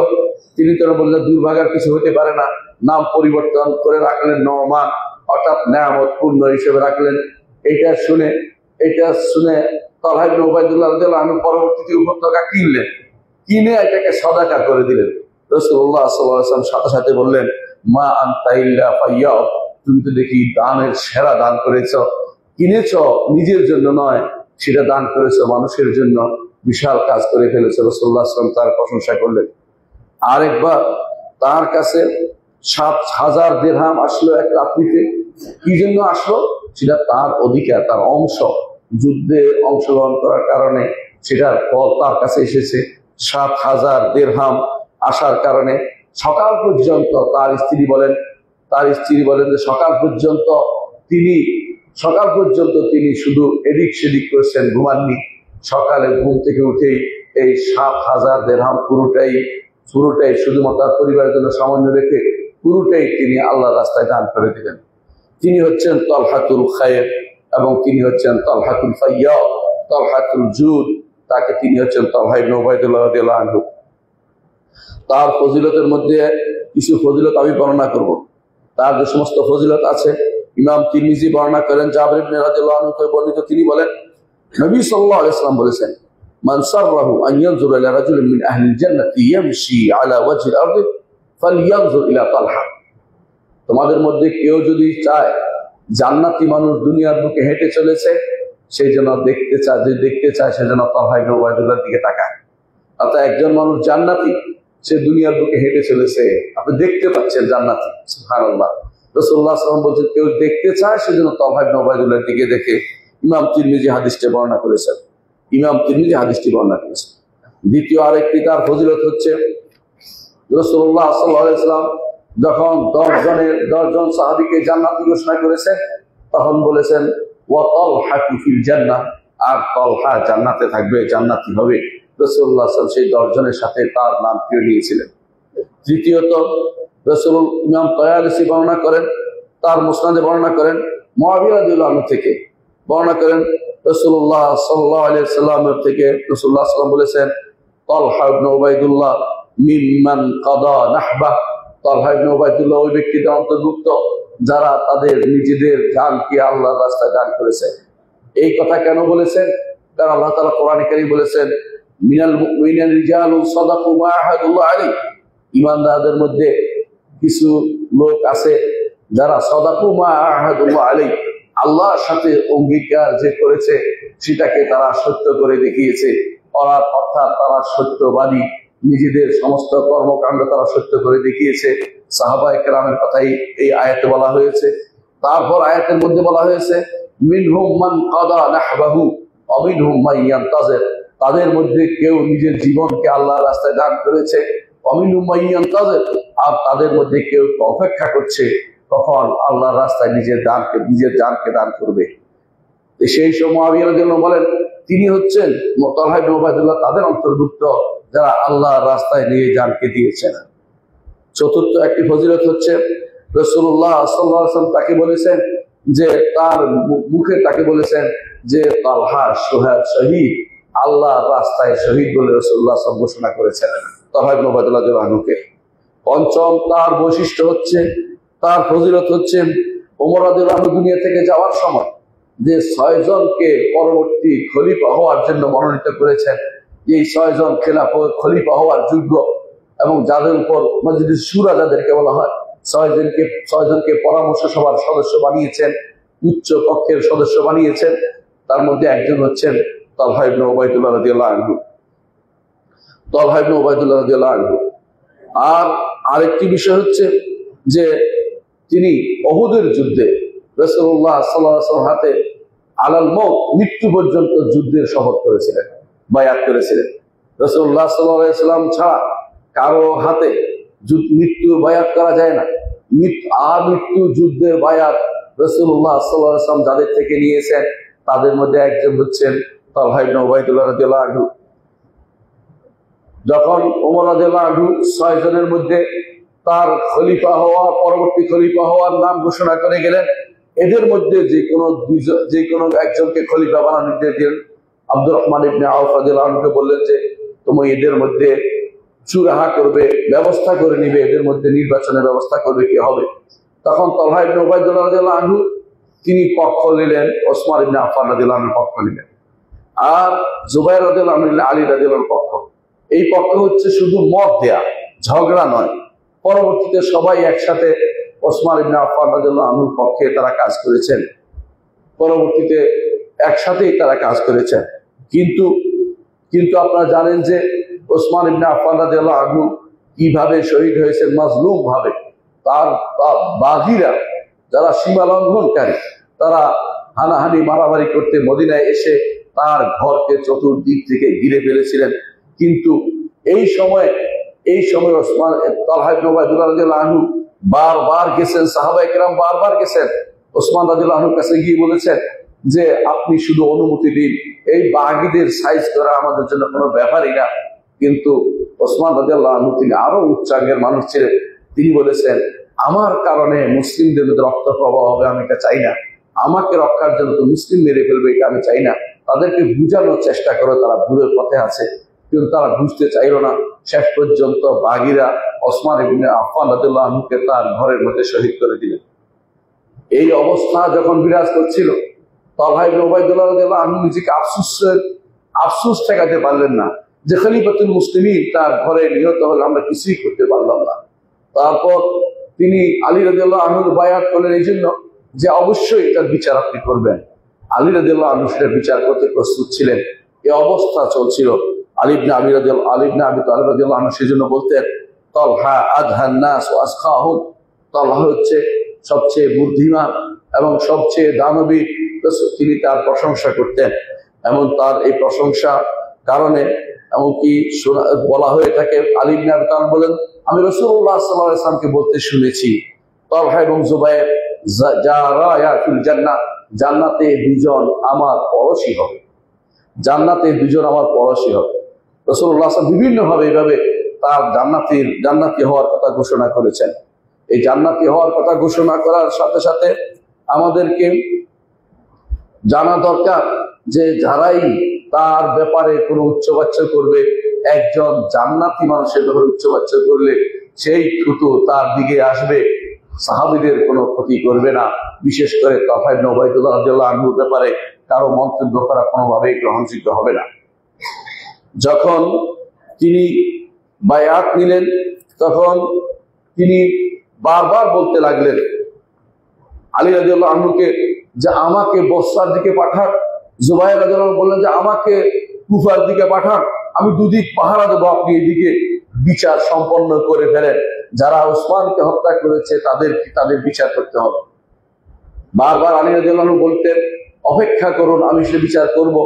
তিনি তো বললেন দুর্ভাগ্যের কিছু হতে পারে না, নাম পরিবর্তন করে রাখলেন নোমান, অর্থাৎ নেয়ামত পূর্ণ হিসেবে রাখলেন। এটা শুনে তালহা ইবনে উবাইদুল্লাহ রাদিয়াল্লাহু আনহু পরবর্তীতে উপত্যকা কিনে এটাকে সাদাকা করে দিলেন। রাসূলুল্লাহ সাল্লাল্লাহু আলাইহি ওয়াসাল্লাম সাথে সাথে বললেন, মা আনতা ইল্লা ফাইয়া, তুমি তো দেখি দানের সেরা দান করেছ, কিনেছ নিজের জন্য নয়, সেটা দান করেছ মানুষের জন্য, বিশাল কাজ করে ফেলেছ। রাসূলুল্লাহ সাল্লাল্লাহু আলাইহি ওয়াসাল্লাম তার প্রশংসা করলেন। আরেকবার তার কাছে 7,000 দিরহাম আসলো এক রাত্রিতে। কি জন্য আসলো? সেটা তার অধিকার, তার অংশ, যুদ্ধে অংশগ্রহণ করার কারণে সেটার ফল তার কাছে এসেছে। 7,000 দিরহাম আসার কারণে সকাল পর্যন্ত তার স্ত্রী বলেন যে সকাল পর্যন্ত তিনি শুধু এদিক সেদিক করেছেন, ঘুমাননি। সকালে ঘুম থেকে উঠেই এই 7,000 দিরহাম পুরোটাই শুধুমাত্র তার পরিবারের জন্য সামান্য রেখে পুরোটাই তিনি আল্লাহর রাস্তায় দান করে দিলেন। তিনি হচ্ছেন তালহাতুল খায়র এবং তিনি হচ্ছেন তালহাতুল ফাইয়া, তালহাতুল জুদ। তাকে তিনি হচ্ছেন তালহা ইবনে উবাইদুল্লাহ রাদিয়াল্লাহু আনহু। তার ফজিলতের মধ্যে কিছু ফজিলত আমি বর্ণনা করব। তার যে সমস্ত ফজিলত আছে ইমাম তিরমিজি বর্ণনা করেন, জাবির ইবনে রাদিয়াল্লাহু আনহু থেকে বর্ণিত। তিনি বলেন, নবী সাল্লাল্লাহু আলাইহি ওয়াসাল্লাম বলেছেন, মান সাররাহু আন ইয়ানজুরা ইলা রাজুলিন মিন আহলিল জান্নাতি ইয়ামশি আলা ওয়াজহিল আরদি ফালইয়ানজুর ইলা তালহা। তোমাদের মধ্যে কেউ যদি চায় জান্নাতি মানুষ দুনিয়ার বুকে হেঁটে চলেছে, সেই জন্য দেখতে চায় সেজন্য তালহা ইবনে উবাইদুল্লাহর দিকে তাকায়। অর্থাৎ একজন মানুষ জান্নাতি, সে দুনিয়ার বুকে হেঁটে চলেছে, আপনি দেখতে পাচ্ছেন জান্নাতি। সুবহানাল্লাহ। রাসূলুল্লাহ সাল্লাল্লাহু আলাইহি ওয়াসাল্লাম বলছেন কেউ দেখতে চায় সেজন্য তালহা ইবনে উবাইদুল্লাহর দিকে দেখে। ইমাম তিরমিজি হাদিসটি বর্ণনা করেছেন। দ্বিতীয় আরেকটি তার ফজিলত হচ্ছে, রাসূলুল্লাহ সাল্লাল্লাহু আলাইহি ওয়াসাল্লাম যখন 10 জন সাহাবীকে জান্নাতি ঘোষণা করেছেন, তখন বলেছেন ওয়া তালহাতু ফিল জান্নাহ, আর তালহা জান্নাতে থাকবে, জান্নাতি হবে। রাসূলুল্লাহ সাল্লাল্লাহু আলাইহি ওয়াসাল্লাম সেই 10 জনের সাথে তার নাম কেউ নিয়েছিলেন। তৃতীয়ত, ইমাম তায়ালিসি বর্ণনা করেন, তার মুসনাদে বর্ণনা করেন, মুআবিয়া রাদিয়াল্লাহু আনহু থেকে বর্ণনা করেন, রাসূলুল্লাহ সাল্লাল্লাহু আলাইহি ওয়াসাল্লামের থেকে রাসূলুল্লাহ সাল্লাল্লাহু আলাইহি ওয়াসাল্লাম বলেছেন, তালহা ইবনে উবাইদুল্লাহ মিম্মান কাদা নাহবা, তালহা ইবনে উবাইদুল্লাহ ওই ব্যক্তিদের অন্তর্ভুক্ত যারা তাদের নিজেদের জানকে আল্লাহর রাস্তায় দান করেছে। এই কথা কেন বলেছেন? কারণ আল্লাহ তাআলা কোরআনে কারীম বলেছেন, মিনাল মুমিনিনা রিজালুন সাদাকু মা আহাদুল্লাহ আলাইহি, ঈমানদারদের মধ্যে কিছু লোক আছে যারা সাদাকু মা আহাদুল্লাহ আলাইহি, আল্লাহর সাথে অঙ্গীকার যে করেছে সেটাকে তারা সত্য করে দেখিয়েছে। অর্থাৎ তারা সত্যবাদী, নিজেদের সমস্ত কর্মকাণ্ড তারা সত্য করে দেখিয়েছে। সাহাবায়ে কেরামের কথাই এই আয়াতে বলা হয়েছে। তারপর আয়াতের মধ্যে বলা হয়েছে, মিনহুম মান কাদা নাহবাহু ওয়া মিনহুম মান ইয়ান্তাজির, তাদের মধ্যে কেউ নিজের জীবনকে আল্লাহর রাস্তায় দান করেছে, ওয়া মিনহুম মান ইয়ান্তাজির, আর তাদের মধ্যে কেউ অপেক্ষা করছে কখন আল্লাহর রাস্তায় নিজের জানকে দান করবে। সেই সময় মুআবিয়া রাদিয়াল্লাহু বলেন, তিনি হচ্ছেন তালহা ইবনে উবাইদুল্লাহ তাদের অন্তর্ভুক্ত যারা আল্লাহর রাস্তায় নিয়ে জানকে দিয়েছেন। চতুর্থ একটি ফজিলত হচ্ছে, রাসূলুল্লাহ সাল্লাল্লাহু আলাইহি ওয়াসাল্লাম তাকে বলেছেন যে তার মুখে তাকে বলেছেন যে তালহা শহীদ, আল্লাহর রাস্তায় শহীদ বলে রাসূলুল্লাহ সাল্লাল্লাহু আলাইহি ওয়াসাল্লাম ঘোষণা করেছেন তালহা ইবনে উবাইদুল্লাহ রাদিয়াল্লাহু আনহুকে। পঞ্চম তার বৈশিষ্ট্য হচ্ছে, তার ফজিলত হচ্ছে, ওমর রাদিয়াল্লাহু আনহু দুনিয়া থেকে যাওয়ার সময় যে 6 জনকে পরবর্তী খলিফা হওয়ার জন্য মনোনীত করেছেন, এই 6 জন খলিফা হওয়ার যোগ্য এবং যাদের উপর মজলিস শুরা যাদেরকে বলা হয়, 6 জনকে পরামর্শ সভার সদস্য বানিয়েছেন, উচ্চ কক্ষের সদস্য বানিয়েছেন। তার মধ্যে একজন হচ্ছেন তালহা ইবনে উবাইদুল্লাহ রাদিয়াল্লাহু আনহু। আর আরেকটি বিষয় হচ্ছে যে তিনি উহুদের যুদ্ধে রাসূলুল্লাহ সাল্লাল্লাহু আলাইহি ওয়াসাল্লাম হাতে আলাল মউত, মৃত্যু পর্যন্ত যুদ্ধের শপথ করেছিলেন, বায়াত করেছিলেন। রাসূলুল্লাহ সাল্লাল্লাহু আলাইহি সাল্লাম ছাড়া কারো হাতে মৃত্যুর বায়াত করা যায় না। মৃত্যু যুদ্ধের বায়াত রাসূলুল্লাহ সাল্লাল্লাহু আলাইহি সাল্লাম যাদের থেকে নিয়েছেন তাদের মধ্যে একজন হচ্ছেন তালহা ইবনে উবাইদুল্লাহ রাদিয়াল্লাহু আনহু। যখন ওমর রাদিয়াল্লাহু আনহু 6 জনের মধ্যে তার খলিফা হওয়া, পরবর্তী খলিফা হওয়ার নাম ঘোষণা করে গেলেন, এদের মধ্যে যে কোনো একজনকে খলিফা বানানোর নির্দেশ দিলেন। আব্দুর রহমান ইবনে আওফ রাদিয়াল্লাহু আনহুকে বললেন যে তুমি এদের মধ্যে চুরাহা করবে, ব্যবস্থা করে নিবে, এদের মধ্যে নির্বাচনের ব্যবস্থা করবে, কি হবে। তখন তালহা ইবনে উবাইদুল্লাহ রাদিয়াল্লাহু আনহু তিনি পক্ষ নিলেন, ওসমান ইবনে আফফান রাদিয়াল্লাহু আনহু পক্ষ নিলেন, আর জুবাইর রাদিয়াল্লাহু আনহু আলী রাদিয়াল্লাহু আনহু পক্ষ। এই পক্ষ হচ্ছে শুধু মত দেয়া, ঝগড়া নয়। পরবর্তীতে সবাই একসাথে ওসমান ইবনে আফফান রাদিয়াল্লাহু আনহুর পক্ষে তারা কাজ করেছেন, পরবর্তীতে একসাথেই তারা কাজ করেছেন। কিন্তু আপনারা জানেন যে ওসমান ইবনে আফফান রাদিয়াল্লাহু আনহু কিভাবে শহীদ হয়েছেন, মাজলুম ভাবে। তার বাগীরা যারা সীমা লঙ্ঘনকারী তারা হানাহানি মারামারি করতে মদিনায় এসে তার ঘরকে চতুর্দিক থেকে ঘিরে ফেলেছিলেন। কিন্তু এই সময় ওসমান তালহা ইবনে উবাইদুল্লাহ রাদিয়াল্লাহু আনহু বারবার গেছেন, সাহাবায়ে কেরাম বারবার গেছেন, ওসমান রাদিয়াল্লাহু আনহুর কাছে গিয়ে বলেছেন যে আপনি শুধু অনুমতি দিন, এই বাগীদের সাইজ করা আমাদের জন্য কোনো ব্যাপারই না। কিন্তু ওসমান রাদিয়াল্লাহু আনহু তিনি আরো উচ্চাঙ্গের মানুষ ছিলেন, তিনি বলেছেন আমার কারণে মুসলিমদের মধ্যে রক্ত প্রবাহ হবে, আমি এটা চাই না। আমাকে রক্ষার জন্য তো মুসলিম মেরে ফেলবে, এটা আমি চাই না। তাদেরকে বুঝানোর চেষ্টা করে তারা ভুলের পথে আছে, কিন্তু তারা বুঝতে চাইল না। শেষ পর্যন্ত বাগীরা ওসমান ইবনে আফফান রাদিয়াল্লাহু আনহুকে তার ঘরের মধ্যে শহীদ করে দিলেন। এই অবস্থা যখন বিরাজ করছিল, তালহা ইবনে উবাইদুল্লাহ রাদিয়াল্লাহু আনহু নিজেকে আফসোস ঠেকাতে পারলেন না যে খলিফাতুল মুসলিমিন তার ঘরে নিহত হলে আমরা কিছুই করতে পারলাম না। তারপর তিনি আলী রাদিয়াল্লাহু আনহুর বায়াত করলেন এই জন্য যে অবশ্যই এটার বিচার আপনি করবেন। আলী রাদিয়াল্লাহু আনহু সেটা বিচার করতে প্রস্তুত ছিলেন। এই অবস্থা চলছিল। আলী ইবনে আবি তালিব রাদিয়াল্লাহু আনহু সেজন্য বলতেন তালহা আদহান নাস ওয়া আসখাহুম, তালহা হচ্ছে সবচেয়ে বুদ্ধিমান এবং সবচেয়ে দানবী। তিনি তার প্রশংসা করতেন, এমন তার এই প্রশংসা কারণে এমনকি বলা হয়ে থাকে, আলী ইবনে আবি তালিব বলেন আমি রাসূলুল্লাহ সাল্লাল্লাহু আলাইহি ওয়াসাল্লামকে বলতে শুনেছি তালহা এবং জুবায়ের জারায়াতুল জান্নাহ, জান্নাতে দুজন আমার পড়শি হবে, জান্নাতে দুজন আমার পড়শি হবে। রাসূলুল্লাহ সাল্লাল্লাহু বিভিন্ন ভাবে এইভাবে তার জান্নাতি হওয়ার কথা ঘোষণা করেছেন। এই জান্নাতি হওয়ার কথা ঘোষণা করার সাথে সাথে আমাদেরকে জানা দরকার যে যারাই তার ব্যাপারে কোনো উচ্চবাচ্য করবে, একজন জান্নাতি মানুষের ব্যাপারে উচ্চবাচ্য করলে সেই থুতু তার দিকে আসবে, সাহাবীদের কোনো ক্ষতি করবে না। বিশেষ করে তালহা ইবনে উবাইদুল্লাহ রাদিয়াল্লাহু আনহুর ব্যাপারে কারো মন্তব্য করা কোনোভাবেই গ্রহণযোগ্য হবে না। যখন তিনি বায়াত নিলেন তখন তিনি বারবার বলতে লাগলেন আলী রাদিয়াল্লাহু আনহুকে যে আমাকে বসরার দিকে পাঠান। জুবাইর রাদিয়াল্লাহু আনহু বললেন যে আমাকে কুফার দিকে পাঠান, আমি দুদিক পাহারা দেবো, আপনি এদিকে বিচার সম্পন্ন করে ফেলেন। যারা ওসমানকে হত্যা করেছে তাদের বিচার করতে হবে। বারবার আলী রাদিয়াল্লাহু আনহু বলতেন অপেক্ষা করুন, আমি সে বিচার করব,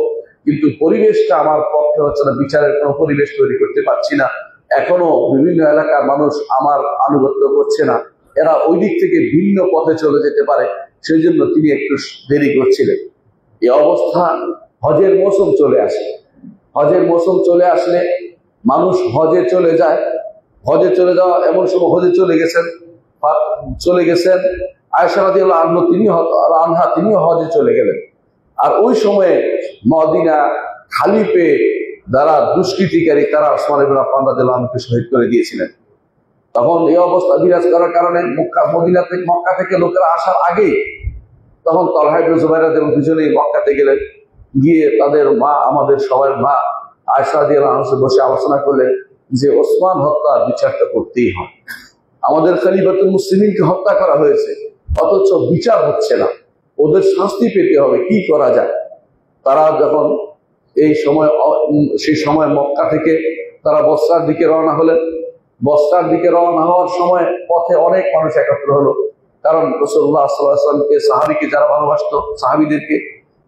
কিন্তু পরিবেশটা আমার পক্ষে হচ্ছে না, বিচারের কোনো পরিবেশ তৈরি করতে পারছি না। এখনো বিভিন্ন এলাকার মানুষ আমার আনুগত্য করছে না, এরা ওই দিক থেকে ভিন্ন পথে চলে যেতে পারে, সেই জন্য তিনি একটু দেরি করছিলেন। এই অবস্থা হজের মৌসুম চলে আসে। হজের মৌসুম চলে আসলে মানুষ হজে চলে যায়। হজে চলে যাওয়া এমন সময় হজে চলে গেছেন আয়েশা রাদিয়াল্লাহু আনহা, তিনিও হজে চলে গেলেন। আর ওই সময়ে মদিনা খালি পেয়ে যারা দুষ্কৃতিকারী তারা ওসমান ইবনে আফফান রাদিয়াল্লাহু আনহুকে শহীদ করে দিয়েছিলেন। তখন এই অবস্থা বিরাজ করার কারণে মক্কা থেকে লোকেরা আসার আগেই তখন তালহা ইবনে জুবাইর রাদিয়াল্লাহু আনহু দুজনেই মক্কাতে গেলেন। গিয়ে তাদের মা, আমাদের সবার মা আয়েশা রাদিয়াল্লাহু আনহা বসে আলোচনা করলেন যে ওসমান হত্যার বিচারটা করতেই হয়। আমাদের খলিফাতুল মুসলিমিনকে হত্যা করা হয়েছে, অথচ বিচার হচ্ছে না, ওদের শাস্তি পেতে হবে, কি করা যায়। তারা যখন সেই সময় মক্কা থেকে তারা বসরার দিকে রওনা হলেন। বসরার দিকে রওনা হওয়ার সময় পথে অনেক মানুষ একত্র হলো, কারণ রাসূলুল্লাহ সাল্লাল্লাহু আলাইহি ওয়াসাল্লামকে, সাহাবীকে যারা ভালোবাসতো, সাহাবীদেরকে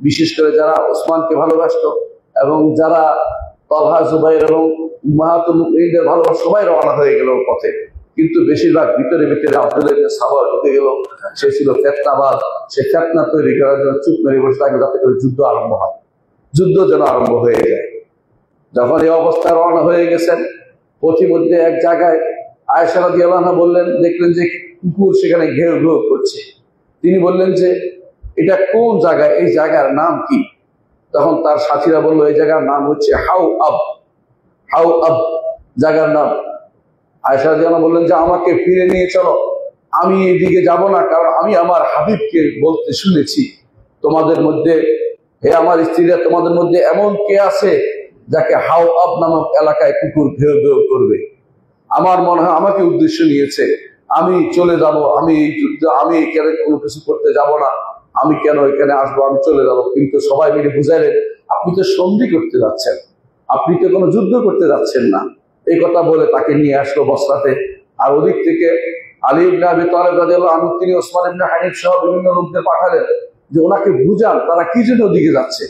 বিশেষ করে যারা ওসমানকে ভালোবাসতো এবং যারা তালহা, জুবাইর এবং উম্মাহাতুল মুমিনিনদের ভালোবাসা সবাই রওনা হয়ে গেল পথে। কিন্তু বেশিরভাগ ভিতরে ভিতরে আব্দুল্লাহ ইবনে সাবা ঢুকে গেল। সে ছিল ফিতনাবাজ। সে ফিতনা তৈরি করার জন্য চুপ মেরে বসে থাকলো, যাতে করে যুদ্ধ আরম্ভ হয়, যুদ্ধ যেন আরম্ভ হয়ে যায়। যখন এই অবস্থা রওনা হয়ে গেছেন, পথিমধ্যে এক জায়গায় আয়েশা রাদিয়াল্লাহু আনহা বললেন, দেখলেন যে কুকুর সেখানে ঘেউ ঘেউ করছে। তিনি বললেন যে এটা কোন জায়গায়, এই জায়গার নাম কি? তখন তার সাথীরা বললো এই জায়গার নাম হচ্ছে হাউ আব। হাউ আব জায়গার নাম। আয়েশা রাদিয়াল্লাহু আনহা বললেন যে আমাকে ফিরে নিয়ে চলো, আমি এদিকে যাব না, কারণ আমি আমার হাবিবকে বলতে শুনেছি তোমাদের মধ্যে, হে আমার স্ত্রীরা, তোমাদের মধ্যে এমন কে আছে যাকে হাউ আব নামক এলাকায় কুকুর ঘেউ ঘেউ করবে। আমার মনে হয় আমাকে উদ্দেশ্য নিয়েছে, আমি চলে যাব, আমি এই যুদ্ধ, আমি এখানে কোনো কিছু করতে যাব না, আমি কেন এখানে আসবো, আমি চলে যাব। কিন্তু সবাই মিলে বুঝাইলেন আপনি তো সন্ধি করতে যাচ্ছেন, আপনি তো কোনো যুদ্ধ করতে যাচ্ছেন না। এই কথা বলে তাকে নিয়ে আসলো বসরাতে। আর ওদিক থেকে আলী ইবনে আবি তালেব রাদিয়াল্লাহু আনহু তিনি ওসমান ইবনে হানিফ সহ বিভিন্ন লোকদের পাঠালেন যে ওনাকে বুঝান তারা কি জন্য ওদিকে যাচ্ছে।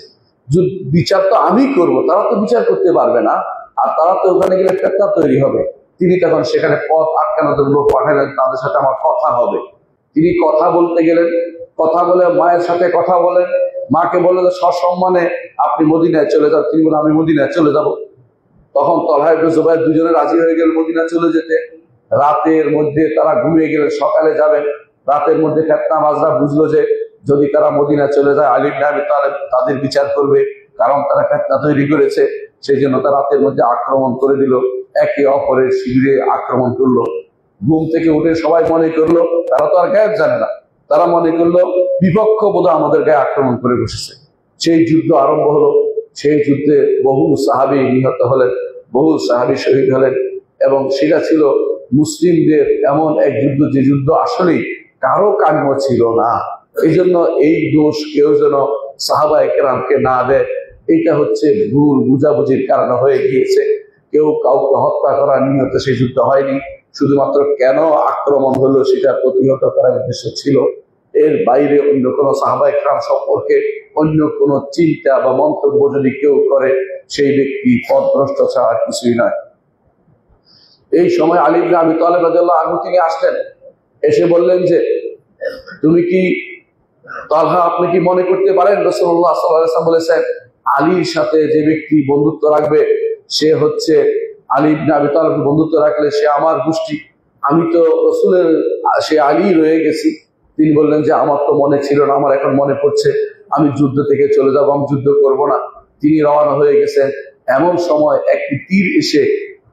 বিচার তো আমি করব, তারা তো বিচার করতে পারবে না, আর তারা তো ওখানে গেলে ফিতনা তৈরি হবে। তিনি তখন সেখানে পথ আটকানোর লোক পাঠালেন, তাদের সাথে আমার কথা হবে। তিনি কথা বলতে গেলেন, কথা বলে মায়ের সাথে কথা বলেন, মাকে বললেন সসম্মানে আপনি মদিনায় চলে যান। তিনি বলেন আমি মদিনায় চলে যাব। তখন তালহা ইবনে জুবাইর দুজনে রাজি হয়ে গেলেন মদিনা চলে যেতে। রাতের মধ্যে তারা ঘুমিয়ে গেলেন, সকালে যাবেন। রাতের মধ্যে ফিতনাবাজরা বুঝলো যে যদি তারা মদিনা চলে যায় আলী ইবনে আবি তালেব তাদের বিচার করবে, কারণ তারা ফিতনা তৈরি করেছে। সেই জন্য তারা রাতের মধ্যে আক্রমণ করে দিল, একে অপরের শিবিরে আক্রমণ করলো। ঘুম থেকে উঠে সবাই মনে করলো, তারা তো আর গায়েব জানে না, তারা মনে করলো বিপক্ষ বোধ আমাদের গায়ে আক্রমণ করে বসেছে। সেই যুদ্ধ আরম্ভ হলো। সেই যুদ্ধে বহু সাহাবী নিহত হলেন, বহু সাহাবী শহীদ হলেন, এবং সেটা ছিল মুসলিমদের এমন এক যুদ্ধ যে যুদ্ধ আসলেই কারো কাম্য ছিল না। এই জন্য এই দোষ কেউ যেন সাহাবায়ে কেরামকে না দেয়। এটা হচ্ছে ভুল বুঝাবুঝির কারণে হয়ে গিয়েছে। কেউ কাউকে হত্যা করার নিয়তে সেই যুদ্ধ হয়নি, শুধুমাত্র কেন আক্রমণ হলো সেটা প্রতিহত করার উদ্দেশ্য ছিল। এর বাইরে অন্য কোনো সাহাবায়ে কেরাম সম্পর্কে অন্য কোনো চিন্তা বা মন্তব্য যদি কেউ করে, সেই ব্যক্তি পথভ্রষ্ট ছাড়া কিছুই নয়। এই সময় আলী ইবনে আবি তালেব রাদিয়াল্লাহু আনহু তিনি আসলেন, এসে বললেন যে তুমি কি তালহা, আপনি কি মনে করতে পারেন রাসূলুল্লাহ সাল্লাল্লাহু আলাইহি ওয়াসাল্লাম বলেছেন আলীর সাথে যে ব্যক্তি বন্ধুত্ব রাখবে সে হচ্ছে আলী ইবনে আবি তালেব, বন্ধুত্ব রাখলে সে আমার গোষ্ঠী, আমি তো রাসূলের, সে আলী রয়ে গেছি। তিনি বললেন যে আমার তো মনে ছিল না, আমার এখন মনে পড়ছে, আমি যুদ্ধ থেকে চলে যাবো, আমি যুদ্ধ করব না। তিনি রওনা হয়ে গেছেন। এমন সময় একটি তীর এসে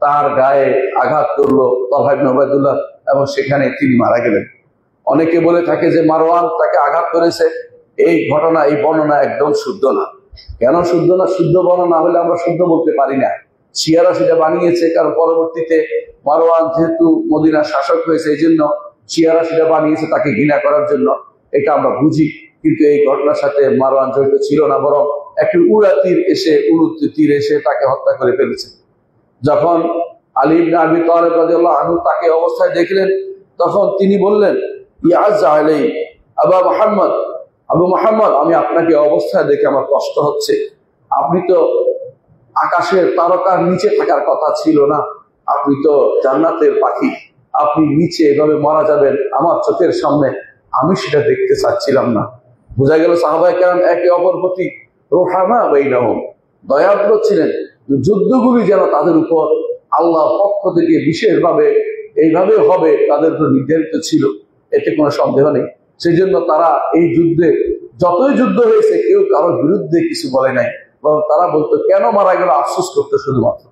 তার গায়ে আঘাত করলো তালহা ইবনে উবাইদুল্লাহ, এবং সেখানে তিনি মারা গেলেন। অনেকে বলে থাকে যে মারওয়ান তাকে আঘাত করেছে। এই ঘটনা, এই বর্ণনা একদম শুদ্ধ না। কেন শুদ্ধ না? শুদ্ধ বর্ণনা হলে আমরা শুদ্ধ বলতে পারি না। শিয়ারা সেটা বানিয়েছে, কারণ পরবর্তীতে মারওয়ান যেহেতু মদিনার শাসক হয়েছে, এই জন্য শিয়ারা সেটা বানিয়েছে তাকে ঘৃণা করার জন্য। এটা আমরা বুঝি, কিন্তু এই ঘটনার সাথে মারওয়ান জড়িত ছিল না, বরং একটি উড়া তীর এসে, তীর এসে তাকে হত্যা করে ফেলেছে। যখন আলী ইবনে আবি তালেব রাদিয়াল্লাহু আনহু তাকে অবস্থায় দেখলেন, তখন তিনি বললেন ইয়া আলী আবু মুহাম্মদ, আবু মুহাম্মদ, আমি আপনাকে অবস্থায় দেখে আমার কষ্ট হচ্ছে। আপনি তো আকাশের তারকার নিচে থাকার কথা ছিল না, আপনি তো জান্নাতের পাখি, আপনি নিচে এভাবে মারা যাবেন আমার চোখের সামনে, আমি সেটা দেখতে চাচ্ছিলাম না। বোঝা গেল সাহাবায়ে কেরাম একে অপর প্রতি রুহামা বাইনাহুম, দয়াদ্র ছিলেন। যুদ্ধগুলি যেন তাদের উপর আল্লাহর পক্ষ থেকে বিশেষভাবে এইভাবে হবে তাদের উপর নির্ধারিত ছিল, এতে কোনো সন্দেহ নেই। সেই জন্য তারা এই যুদ্ধে, যতই যুদ্ধ হয়েছে, কেউ কারোর বিরুদ্ধে কিছু বলে নাই, বরং তারা বলতো কেন মারা গেল, আফসোস করতে শুধুমাত্র।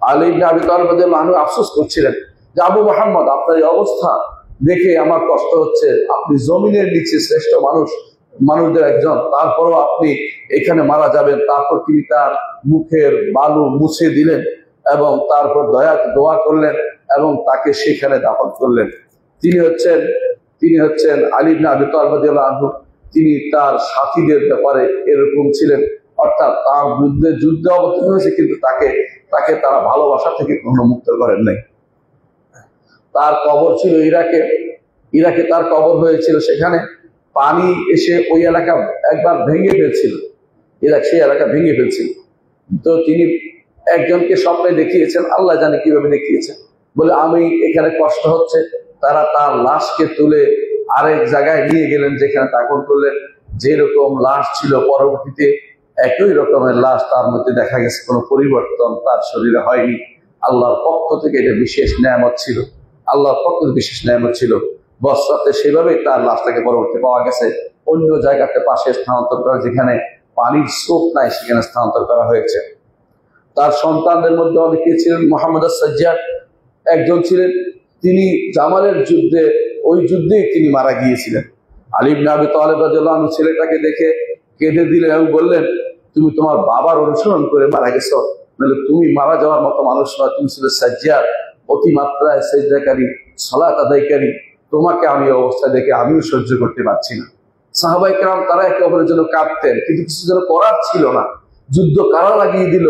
আলী ইবনে আবি তালেব রাদিয়াল্লাহু আনহু আফসোস করছিলেন যে আবু মুহাম্মদ, আপনার এই অবস্থা দেখে আমার কষ্ট হচ্ছে। আপনি জমিনের নিচে শ্রেষ্ঠ মানুষদের একজন, তারপরও আপনি এখানে মারা যাবেন। তারপর তিনি তার মুখের বালু মুছে দিলেন এবং তারপর দোয়া করলেন এবং তাকে সেখানে দাফন করলেন। তিনি হচ্ছেন আলী ইবনে আবি তালেব রাদিয়াল্লাহু আনহু। তিনি তার সাথীদের ব্যাপারে এরকম ছিলেন, অর্থাৎ তার বিরুদ্ধে যুদ্ধে অবতীর্ণ হয়েছে, কিন্তু তাকে তারা ভালোবাসা থেকে কোনো মুক্ত করেন নাই। তার কবর ছিল ইরাকে তার কবর হয়েছিল। সেখানে পানি এসে ওই এলাকা একবার ভেঙে ফেলছিল, সেই এলাকা ভেঙে ফেলছিল। তো তিনি একজনকে স্বপ্নে দেখিয়েছেন, আল্লাহ জানে কিভাবে দেখিয়েছেন, বলে আমি এখানে কষ্ট হচ্ছে। তারা তার লাশকে তুলে আরেক জায়গায় নিয়ে গেলেন, যেখানে দাফন করলেন। যেরকম লাশ ছিল পরবর্তীতে একই রকমের লাশ, তার মধ্যে দেখা গেছে কোনো পরিবর্তন তার শরীরে হয়নি। আল্লাহর পক্ষ থেকে এটা বিশেষ নেয়ামত ছিল, আল্লাহর পক্ষ থেকে বিশেষ নেয়ামত ছিল। বসরাতে সেভাবেই তার লাশটাকে পরবর্তী পাওয়া গেছে, অন্য জায়গাতে পাশে স্থানান্তর করা, যেখানে পানির স্রোত নাই সেখানে স্থানান্তর করা হয়েছে। তার সন্তানদের মধ্যে অনেকে ছিলেন। মোহাম্মদ সাজ্জাদ একজন ছিলেন, তিনি জামালের যুদ্ধে, ওই যুদ্ধেই তিনি মারা গিয়েছিলেন। আলী ইবনে আবি তালেব রাদিয়াল্লাহু আনহু ছেলেটাকে দেখে কেঁদে দিলেন এবং বললেন, তুমি তোমার বাবার অনুসরণ করে মারা গেছো, নাহলে তুমি মারা যাওয়ার মতো মানুষ নয়, তুমি ছিল সাজ্জাদ, অতিমাত্রায় সেজদাকারী, সালাত আদায়কারী। তোমাকে আমি অবস্থা দেখে আমিও সহ্য করতে পারছি না। সাহাবায়ে কেরাম তারা একে অপরের জন্য কাঁদতেন, কিন্তু কিছু যেন করার ছিল না। যুদ্ধ কারা লাগিয়ে দিল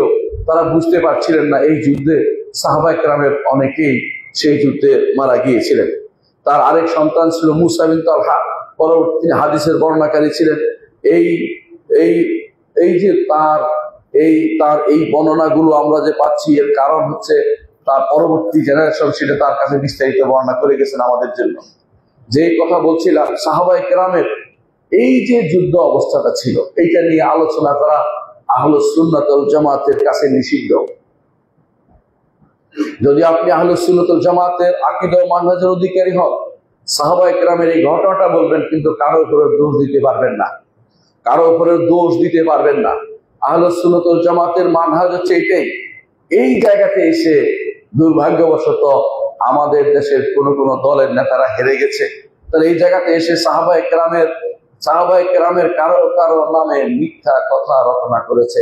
তারা বুঝতে পারছিলেন না। এই যুদ্ধে সাহাবায়ে কেরামের অনেকেই সেই যুদ্ধে মারা গিয়েছিলেন। তার আরেক সন্তান ছিল মুসা বিন তালহা, পরবর্তী হাদিসের বর্ণনাকারী ছিলেন। এই এই এই যে তার এই বর্ণনাগুলো আমরা যে পাচ্ছি, এর কারণ হচ্ছে তার পরবর্তী জেনারেশন সেটা তার কাছে বিস্তারিত বর্ণনা করে গেছেন আমাদের জন্য। যে কথা বলছিলাম, সাহাবায়ে কেরামের এই যে যুদ্ধ অবস্থাটা ছিল, এইটা নিয়ে আলোচনা করা আহলুস সুন্নাত ওয়াল জামাতের কাছে নিষিদ্ধ। যদি আপনি আহলুস সুন্নাত ওয়াল জামাতের আকীদা ও মানহাজের অধিকারী হন, সাহাবায়ে কেরামের এই ঘটনাটা বলবেন, কিন্তু কারো উপরে দোষ দিতে পারবেন না, কারো উপরে দোষ দিতে পারবেন না। আহলুস সুন্নাত ওয়াল জামাতের মানহাজ হচ্ছে এটাই। এই জায়গাতে এসে দুর্ভাগ্যবশত আমাদের দেশের কোন দলের নেতারা হেরে গেছে। তাহলে এই জায়গাতে এসে সাহাবায়ে কেরামের কারো কারো নামে মিথ্যা কথা রচনা করেছে।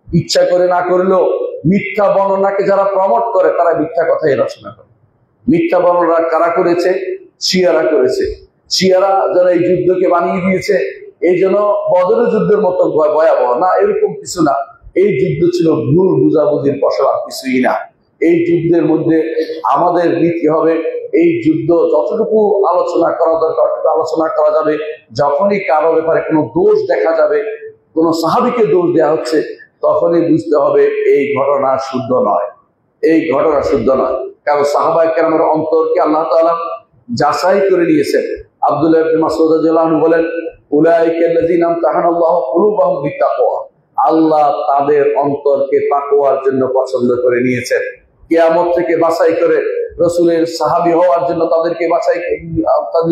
ইচ্ছা করে না করলেও মিথ্যা বর্ণনাকে যারা প্রমোট করে তারা মিথ্যা কথাই রচনা করে। মিথ্যা বর্ণনা কারা করেছে? শিয়ারা করেছে। শিয়ারা যারা এই যুদ্ধকে বানিয়ে দিয়েছে, এই জন্য বদরের যুদ্ধের মতো ভয়াবহ না, এরকম কিছু না। এই যুদ্ধ ছিল ভুল বুঝাবুঝির ফসল, আর কিছুই না। এই যুদ্ধের মধ্যে আমাদের নীতি হবে, এই যুদ্ধ যতটুকু আলোচনা করা দরকার ততটুকু আলোচনা করা যাবে। যখনই কারো ব্যাপারে কোনো দোষ দেখা যাবে, কোনো সাহাবীকে দোষ দেওয়া হচ্ছে, তখনই বুঝতে হবে এই ঘটনা শুদ্ধ নয়, এই ঘটনা শুদ্ধ নয়। কারণ সাহাবায়ে কেরামের অন্তরকে আল্লাহ তাআলা যাচাই করে নিয়েছেন। আব্দুল্লাহ ইবনে মাসউদ রাদিয়াল্লাহু আনহু বলেন, উলাইকাল্লাযীনা আমতাহানাল্লাহু কুলুবাহুম বিত্তাকওয়া, আল্লাহ তাদের অন্তরকে তাকওয়ার জন্য পছন্দ করে নিয়েছেন। কিয়ামত থেকে বাছাই করে রাসূলের সাহাবী হওয়ার জন্য তাদেরকে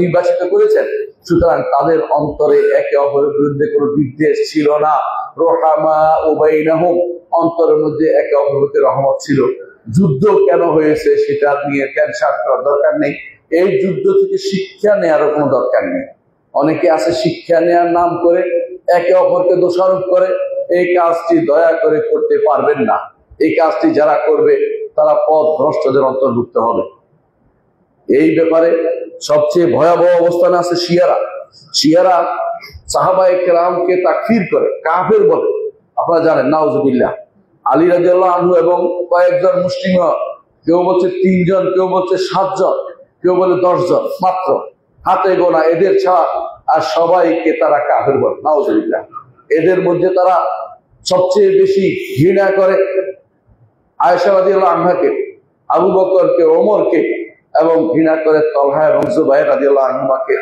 নির্বাচিত করেছেন। সুতরাং তাদের অন্তরে একে অপরের বিরুদ্ধে কোনো বিদ্বেষ ছিল না। রহমা বাইনাহুম, অন্তরের মধ্যে একে অপরের প্রতি রহমত ছিল। যুদ্ধ কেন হয়েছে সেটা নিয়ে টেনশন করার দরকার নেই। এই যুদ্ধ থেকে শিক্ষা নেওয়ারও কোনো দরকার নেই। অনেকে আছে শিক্ষা নেওয়ার নাম করে একে অপরকে দোষারোপ করে। এই কাজটি দয়া করে করতে পারবেন না। এই কাজটি যারা করবে তারা পথ ভ্রষ্টদের অন্তর্ভুক্ত হবে। এই ব্যাপারে সবচেয়ে ভয়াবহ অবস্থানে আছে শিয়ারা। শিয়ারা সাহাবায়ে কেরামকে তাকফির করে, কাফের বলে। আপনারা জানেন, নাউজুবিল্লাহ। আলী রাদিয়াল্লাহু আনহু এবং কয়েকজন মুসলিম, কেউ বলছে 3 জন, কেউ বলছে 7 জন, কেউ বলে 10 জন মাত্র, হাতে গোনা, এদের ছাড়া আর সবাইকে তারা কাফের বলে। নাউজুবিল্লাহ। এদের মধ্যে তারা সবচেয়ে বেশি ঘৃণা করে আয়েশা রাদিয়াল্লাহু আনহাকে, আবু বকরকে, ওমরকে, এবং ঘৃণা করে তলহা এবং জুবাইর রাদিয়াল্লাহু আনহুমাকে।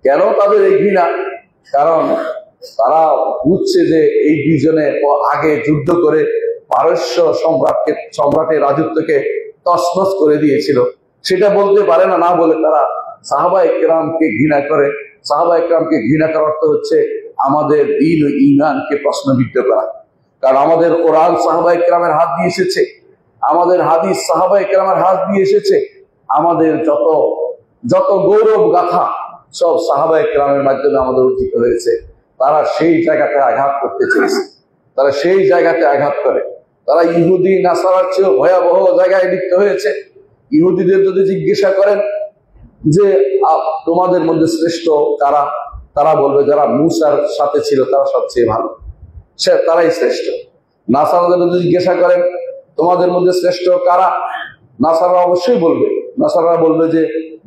কেন তাদের এই ঘৃণা? কারণ তারা বুঝছে যে এই দুইজনে আগে যুদ্ধ করে পারস্য সম্রাটের রাজত্বকে তছনছ করে দিয়েছিল। সেটা বলতে পারে না, না বলে তারা সাহাবায়ে কেরামকে ঘৃণা করে। সাহাবায়ে কেরামকে ঘৃণা করার অর্থ হচ্ছে আমাদের দ্বীন ও ঈমানকে প্রশ্নবিদ্ধ করা। কারণ আমাদের কোরআন সাহাবায়ে কেরামের হাত দিয়ে এসেছে, আমাদের হাদিস সাহাবায়ে কেরামের হাত দিয়ে এসেছে, আমাদের যত গৌরব গাথা সব সাহাবায়ে কেরামের মাধ্যমে আমাদের অর্জিত হয়েছে। তারা সেই জায়গাতে আঘাত করতে চেয়েছে, তারা সেই জায়গাতে আঘাত করে। তারা ইহুদি নাসারার চেয়েও ভয়াবহ জায়গায় লিপ্ত হয়েছে। ইহুদিদের যদি জিজ্ঞাসা করেন যে তোমাদের মধ্যে শ্রেষ্ঠ কারা, তারা বলবে যারা মুসার সাথে ছিল তারা সবচেয়ে ভালো, তারাই শ্রেষ্ঠ। নাসারাদের যদি জিজ্ঞাসা করেন তোমাদের মধ্যে শ্রেষ্ঠ কারা, নাসারা অবশ্যই বলবে, নাসারা বলবে যে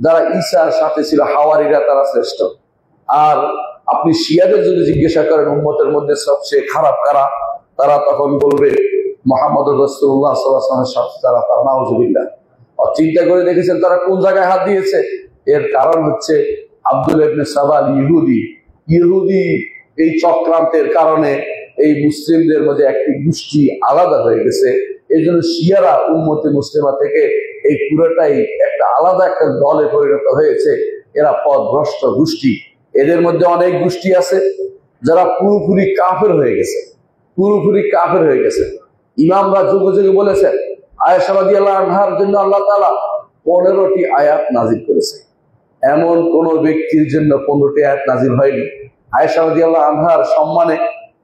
যারা ঈসার সাথে ছিল, হাওয়ারিরা, তারা শ্রেষ্ঠ। আর আপনি শিয়াদের যদি জিজ্ঞাসা করেন উম্মতের মধ্যে সবচেয়ে খারাপ কারা, তারা তখন বলবে মুহাম্মদ রাসূলুল্লাহ সাল্লাল্লাহু আলাইহি ওয়াসাল্লামের সাথে তারা নাউজুবিল্লাহ চিন্তা করে দেখেছেন তারা কোন জায়গায় হাত দিয়েছে। এর কারণ হচ্ছে আব্দুল্লাহ ইবনে সাবাল ইহুদি এই চক্রান্তের কারণে এই মুসলিমদের মধ্যে একটি গোষ্ঠী আলাদা হয়ে গেছে। এই জন্য শিয়ারা উম্মতে মুসলিমা থেকে এই পুরোটাই একটা আলাদা একটা দলে পরিণত হয়েছে। এরা পথভ্রষ্ট গোষ্ঠী। এদের মধ্যে অনেক গোষ্ঠী আছে যারা পুরোপুরি কাফের হয়ে গেছে। ইমামরা যুগে যুগে বলেছেন আয়েশা রাদিয়াল্লাহু আনহার জন্য আল্লাহ তাআলা 15টি আয়াত নাজিল করেছে। এমন কোন ব্যক্তির জন্য 15টি আয়াত নাজিল হয়নি। আয়েশা রাদিয়াল্লাহু আনহার সম্মানে,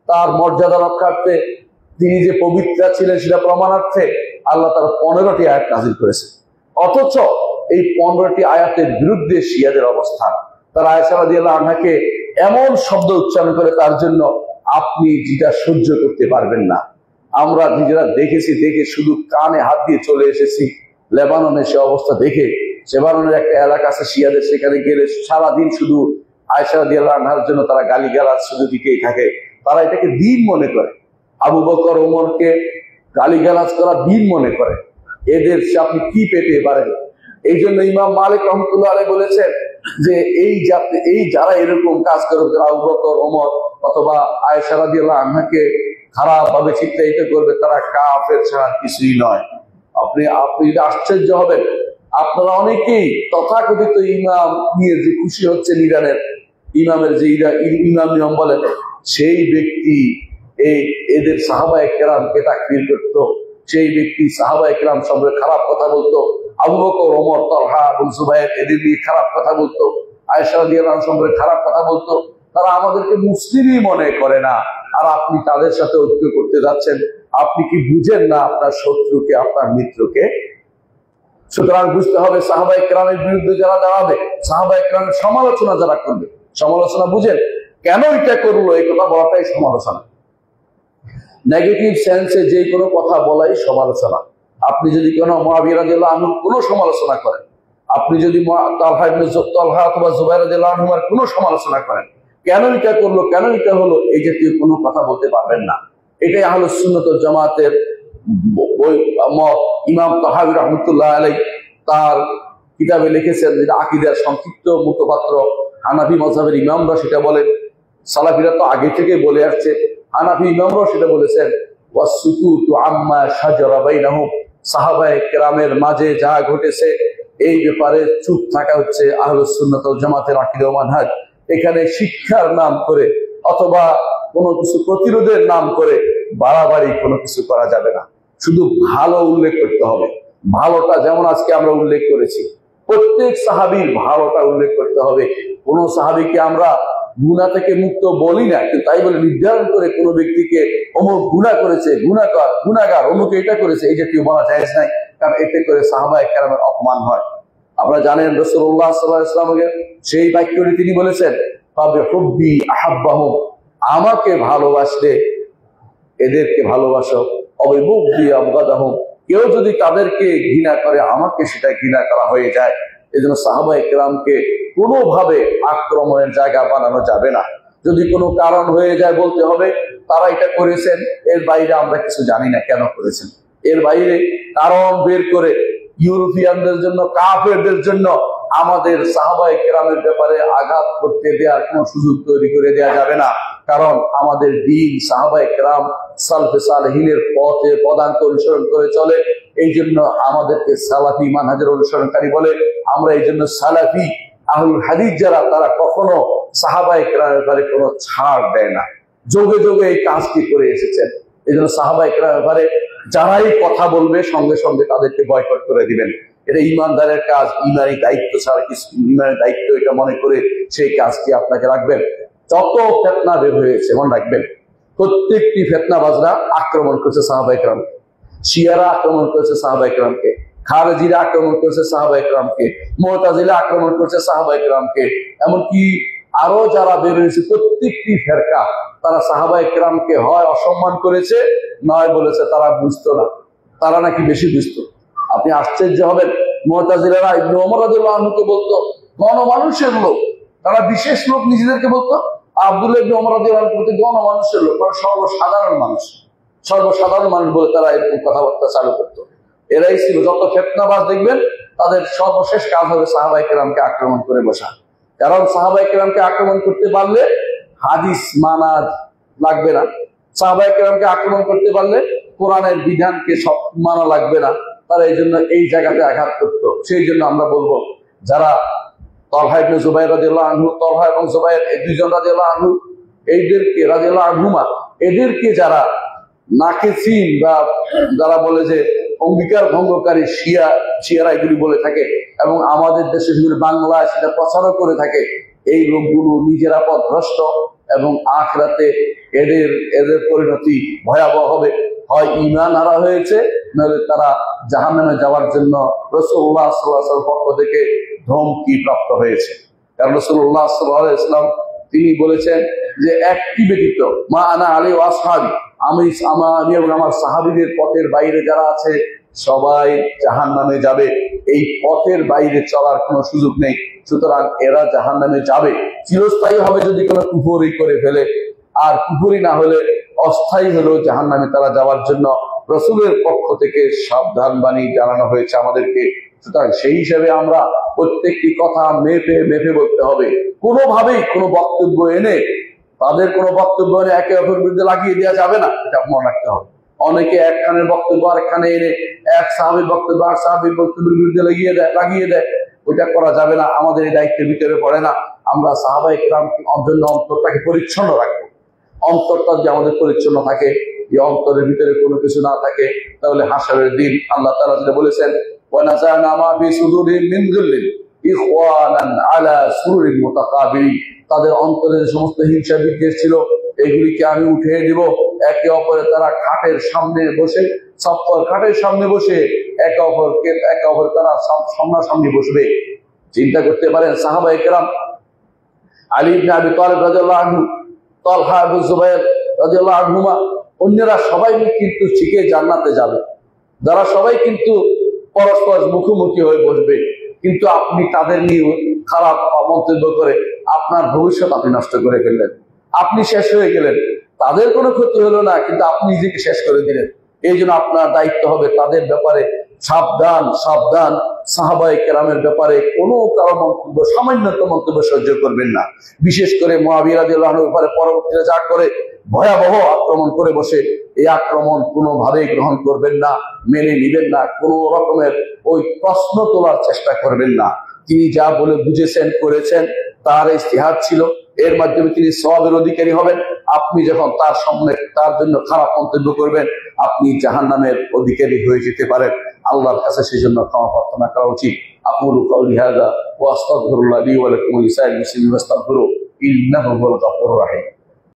তার মর্যাদা রক্ষার্থে, তিনি যে পবিত্রা ছিলেন সেটা প্রমাণার্থে আল্লাহ তাআলা 15টি আয়াত নাজিল করেছে। অথচ এই 15টি আয়াতের বিরুদ্ধে শিয়াদের অবস্থান। তারা আয়েশা রাদিয়াল্লাহু আনহাকে এমন শব্দ উচ্চারণ করে তার জন্য আপনি যেটা সহ্য করতে পারবেন না। আমরা নিজেরা দেখেছি, দেখে শুধু কানে হাত দিয়ে চলে এসেছি লেবাননে। সে অবস্থা দেখে, লেবাননের একটা এলাকা আছে শিয়াদের, সেখানে গেলে সারাদিন শুধু আয়েশা রাদিয়াল্লাহু আনহার জন্য তারা গালিগালাজ শুধু দিতেই থাকে। তারা এটাকে দিন মনে করে, আবু বকর ওমরকে গালিগালাজ করা দিন মনে করে। এদের আপনি কি পেতে পারেন? এই জন্য ইমাম মালিক রহমতুল্লাহ আলাইহি বলেছেন যে এই যারা এরকম কাজ করে, আবু বকর ওমর অথবা আয়েশা রাদিয়াল্লাহু আনহাকে খারাপ ভাবে চিত্রায়িত করবে, তারা কাফের ছাড়া কিছুই নয়। আপনি আশ্চর্য হবেন। আপনারা অনেকেই তথাকথিত ইমাম নিয়ে যে খুশি হচ্ছেন, ইমামের যে ইমাম নিয়ম বলেন, সেই ব্যক্তি এদের সাহাবায়ে কেরামকে তাকফীর করত। সেই ব্যক্তি সাহাবায়ে কেরাম সম্পর্কে খারাপ কথা বলতো। আবু বকর, ওমর, তালহা, আবু যুবায়ের এদের নিয়ে খারাপ কথা বলতো। আয়েশা রাদিয়াল্লাহু আনহা সম্পর্কে খারাপ কথা বলতো। তারা আমাদেরকে মুসলিমই মনে করে না, আর আপনি তাদের সাথে ঐক্য করতে যাচ্ছেন। আপনি কি বুঝেন না আপনার শত্রুকে, আপনার মিত্রকে? সুতরাং বুঝতে হবে সাহাবায়ে কেরামের বিরুদ্ধে যারা দাঁড়াবে, সাহাবায়ে কেরামের সমালোচনা যারা করবে, সমালোচনা বুঝেন কেন এটা করলো, এই কথা বলাটাই সমালোচনা। নেগেটিভ সেন্সে যে কোনো কথা বলাই সমালোচনা। আপনি যদি কোনো মুআবিয়া রাদিয়াল্লাহু আনহুর কোনো সমালোচনা করেন, আপনি যদি তালহা অথবা জুবাইর রাদিয়াল্লাহু আনহুর কোনো সমালোচনা করেন, কেন এটা করলো, কেন এটা হলো, এই জাতীয় কোনো কথা বলতে পারবেন না। এটাই আহলুস সুন্নাত ওয়াল জামাতের মত। ইমাম তাহাবী রাহমাতুল্লাহ আলাইহি তার কিতাবে লিখেছেন, যেটা আকীদার সংক্ষিপ্ত মুখপাত্র হানাফি মাযহাবের ইমামরা সেটা বলেন, সালাফিরা তো আগে থেকে বলে আসছে, হানাফি ইমামরাও সেটা বলেছেন, ওয়াসসুকুতু আম্মা শাজারা বাইনাহুম, সাহাবায়ে কেরামের মাঝে যা ঘটেছে এই ব্যাপারে চুপ থাকা হচ্ছে আহলুস সুন্নাত ওয়াল জামাতের আকীদা ও মানহাজ। এখানে শিক্ষার নাম করে অথবা কোনো কিছু প্রতিরোধের নাম করে বাড়াবাড়ি কোনো কিছু করা যাবে না। শুধু ভালো উল্লেখ করতে হবে। ভালোটা যেমন আজকে আমরা উল্লেখ করেছি, প্রত্যেক সাহাবীর ভালোটা উল্লেখ করতে হবে। কোন সাহাবীকে আমরা গুনাহ থেকে মুক্ত বলি না, কিন্তু তাই বলে নির্ধারণ করে কোনো ব্যক্তিকে অমুক গুনাহ করেছে, গুনাহগার অমুক এটা করেছে, এই জাতীয় বলা জায়েজ নাই। কারণ এতে করে সাহাবায়ে কেরামের অপমান হয়। আপনারা জানেন রাসূলুল্লাহ সাল্লাল্লাহু আলাইহি ওয়াসাল্লাম সেই বাক্যটি তিনি বলেছেন, ফাবি হুব্বি আহাব্বাহুম, আমাকে ভালোবাসলে এদেরকে ভালোবাসো, অবিবুগদি আবগাদাহুম, কেউ যদি তাদেরকে ঘৃণা করে আমাকে সেটা ঘৃণা করা হয়ে যায়। এজন্য সাহাবায়ে কেরামকে কোনোভাবে আক্রমণের জায়গা বানানো যাবে না। যদি কোনো কারণ হয়ে যায় বলতে হবে তারা এটা করেছেন, এর বাইরে আমরা কিছু জানি না কেন করেছেন। এর বাইরে কারণ বের করে ইউরোপিয়ানদের জন্য, কাফেরদের জন্য আমাদের সাহাবায়ে কেরামের ব্যাপারে আঘাত করতে দেওয়ার কোনো সুযোগ তৈরি করে দেওয়া যাবে না। কারণ আমাদের দিন সাহাবায়ে কেরাম সালফে সালেহিনের পথে পদাঙ্ক অনুসরণ করে চলে। এই জন্য আমাদেরকে সালাফি মানহাজের অনুসরণকারী বলে। আমরা এই জন্য সালাফি আহলুল হাদিস যারা, তারা কখনো সাহাবায়ে কেরামের ব্যাপারে কোনো ছাড় দেয় না। যোগে যোগে এই কাজটি করে এসেছেন। এই জন্য সাহাবায়ে কেরামের ব্যাপারে যারাই কথা বলবে সঙ্গে সঙ্গে তাদেরকে বয়কট করে দিবেন। এটা ইমানদারের কাজ, ইমানি দায়িত্ব ছাড়া কিছু, ইমানি দায়িত্ব এটা মনে করে সেই কাজটি আপনাকে রাখবেন। যত ফিতনা বের হয়েছে মনে রাখবেন, প্রত্যেকটি ফিতনাবাজরা আক্রমণ করছে সাহাবায়ে কেরামকে। শিয়ারা আক্রমণ করেছে সাহাবায়ে কেরামকে, খারেজিরা আক্রমণ করেছে সাহাবায়ে কেরামকে, মুতাজিলা আক্রমণ করেছে সাহাবায়ে কেরামকে, এমনকি আরো যারা বের হয়েছে প্রত্যেকটি ফেরকা তারা সাহাবায়ে কেরামকে হয় অসম্মান করেছে, নয় বলেছে তারা বুঝতো না, তারা নাকি বেশি বুঝতো। আপনি আশ্চর্য হবেন, মুতাজিলারা ইবনে ওমর রাদিয়াল্লাহু আনহুকে বলতো গণমানুষের লোক, তারা বিশেষ লোক নিজেদেরকে বলতো। আব্দুল্লাহ ইবনে ওমর রাদিয়াল্লাহু আনহু বলতে গণমানুষের লোক, মানে সর্বসাধারণ মানুষ। সর্বসাধারণ মানুষ বলে তারা এরকম কথাবার্তা চালু করতো। এরাই ছিল যত ফিতনাবাজ দেখবেন তাদের সর্বশেষ কাজ হবে সাহাবায়ে কেরামকে আক্রমণ করে বসা। কারণ সাহাবায়ে কেরামকে আক্রমণ করতে পারলে হাদিস মানা লাগবে না, সাহাবায়ে কেরামকে আক্রমণ করতে পারলে কোরআনের বিধানকে সব মানা লাগবে না। তারা এই জন্য এই জায়গাতে আঘাত করতো। সেই জন্য আমরা বলবো যারা তলহা ইবনে জুবাইর রাদিয়াল্লাহু আনহু, তলহা এবং জুবাইর এই দুইজন রাদিয়াল্লাহু আনহু, এইদেরকে রাদিয়াল্লাহু আনহুমা, এদেরকে যারা নাকেসিন বা যারা বলে যে অঙ্গীকার ভঙ্গকারী শিয়ারা এগুলি বলে থাকে এবং আমাদের দেশে বাংলায় সেটা প্রচারও করে থাকে, এই লোকগুলো নিজেরা পথভ্রষ্ট এবং আখিরাতে এদের পরিণতি ভয়াবহ হবে। হয় ঈমান হারা হয়েছে, নইলে তারা জাহান্নামে যাওয়ার জন্য রাসূলুল্লাহ সাল্লাল্লাহু আলাইহি ওয়াসাল্লামের পক্ষ থেকে ধমকি প্রাপ্ত হয়েছে। কারণ রাসূলুল্লাহ সাল্লাল্লাহু আলাইহি ওয়াসাল্লাম তিনি বলেছেন যে একটি ব্যতীত মা আনা আলাইহি ওয়া আসহাবি, আমি এবং আমার সাহাবীদের পথের বাইরে যারা আছে সবাই জাহান্নামে যাবে। এই পথের বাইরে চলার কোনো সুযোগ নেই। সুতরাং এরা জাহান্নামে যাবে, চিরস্থায়ী হবে যদি কোনো কুফরি করে ফেলে, আর কুফরি না হলে অস্থায়ী হলেও জাহান্নামে তারা যাওয়ার জন্য রাসূলের পক্ষ থেকে সাবধান বাণী জানানো হয়েছে আমাদেরকে। সুতরাং সেই হিসেবে আমরা প্রত্যেকটি কথা মেপে বলতে হবে। কোনোভাবেই কোনো বক্তব্য এনে তাদের কোনো বক্তব্য এনে একে অপরের বিরুদ্ধে লাগিয়ে দেওয়া যাবে না, এটা মনে রাখতে হবে। অনেকে একখানের বক্তব্য আরেকখানে এনে এক সাহাবীর বক্তব্য আর সাহাবীর বক্তব্যের বিরুদ্ধে লাগিয়ে দেয়, ওইটা করা যাবে না। আমাদের এই দায়িত্বের ভিতরে পড়ে না। আমরা সাহাবায়ে কেরামের জন্য অন্তরটাকে পরিচ্ছন্ন রাখবো। অন্তরটা যদি আমাদের পরিচ্ছন্ন থাকে, এই অন্তরের ভিতরে কোনো কিছু না থাকে, তাহলে হাসরের দিন আল্লাহ তাআলা যেটা বলেছেন ওয়ানাযানা মা ফি সুদুরিহিম মিন গিল্লিন ইখওয়ানান আলা সুরুরিন মুতাকাবিলিন, তাদের অন্তরে যে সমস্ত হিংসা বিদ্বেষ ছিল এগুলিকে আমি উঠিয়ে দিব। একে অপরের তারা খাটের সামনে বসে, সফর খাটের সামনে বসে একে অপর তারা সামনাসামনি বসবে। চিন্তা করতে পারেন সাহাবায়ে কেরাম আলী ইবনে আবি তালিব রাদিয়াল্লাহু আনহু, তলহা এবং জুবাইর রাদিয়াল্লাহু আনহুমা, অন্যরা সবাই কিন্তু শিখে জান্নাতে যাবে, যারা সবাই কিন্তু পরস্পর মুখোমুখি হয়ে বসবে। কিন্তু আপনি তাদের নিয়ে খারাপ মন্তব্য করে আপনার ভবিষ্যৎ আপনি নষ্ট করে ফেললেন, আপনি শেষ হয়ে গেলেন। তাদের কোনো ক্ষতি হলো না, কিন্তু আপনি নিজেকে শেষ করে দিলেন। এই জন্য আপনার দায়িত্ব হবে তাদের ব্যাপারে সাবধান। সাহাবায়ে কেরামের ব্যাপারে কোনো কারো মন্তব্য, সামান্যতম মন্তব্য সহ্য করবেন না। বিশেষ করে মুআবিয়া রাদিয়াল্লাহু আনহুর ব্যাপারে পরবর্তীতে যা করে ভয়াবহ আক্রমণ করে বসে, এই আক্রমণ কোনোভাবেই গ্রহণ করবেন না, মেনে নিবেন না, কোনো রকমের ওই প্রশ্ন তোলার চেষ্টা করবেন না। তিনি যা বলে বুঝেছেন করেছেন, তার ইজতিহাদ ছিল, এর মাধ্যমে তিনি সওয়াবের অধিকারী হবেন। আপনি যখন তার সামনে তার জন্য খারাপ মন্তব্য করবেন, আপনি জাহান্নামের অধিকারী হয়ে যেতে পারেন। আল্লাহর কাছে সেই জন্য ক্ষমা প্রার্থনা করা উচিত। আকুলু কাউলি হাযা ওয়া আস্তাগফিরুল্লাহ লি ওয়া লাকুম ওয়া লিসাইরিল মুসলিমিন ফাস্তাগফিরুহু ইন্নাহু হুয়াল গফুরুর রাহিম।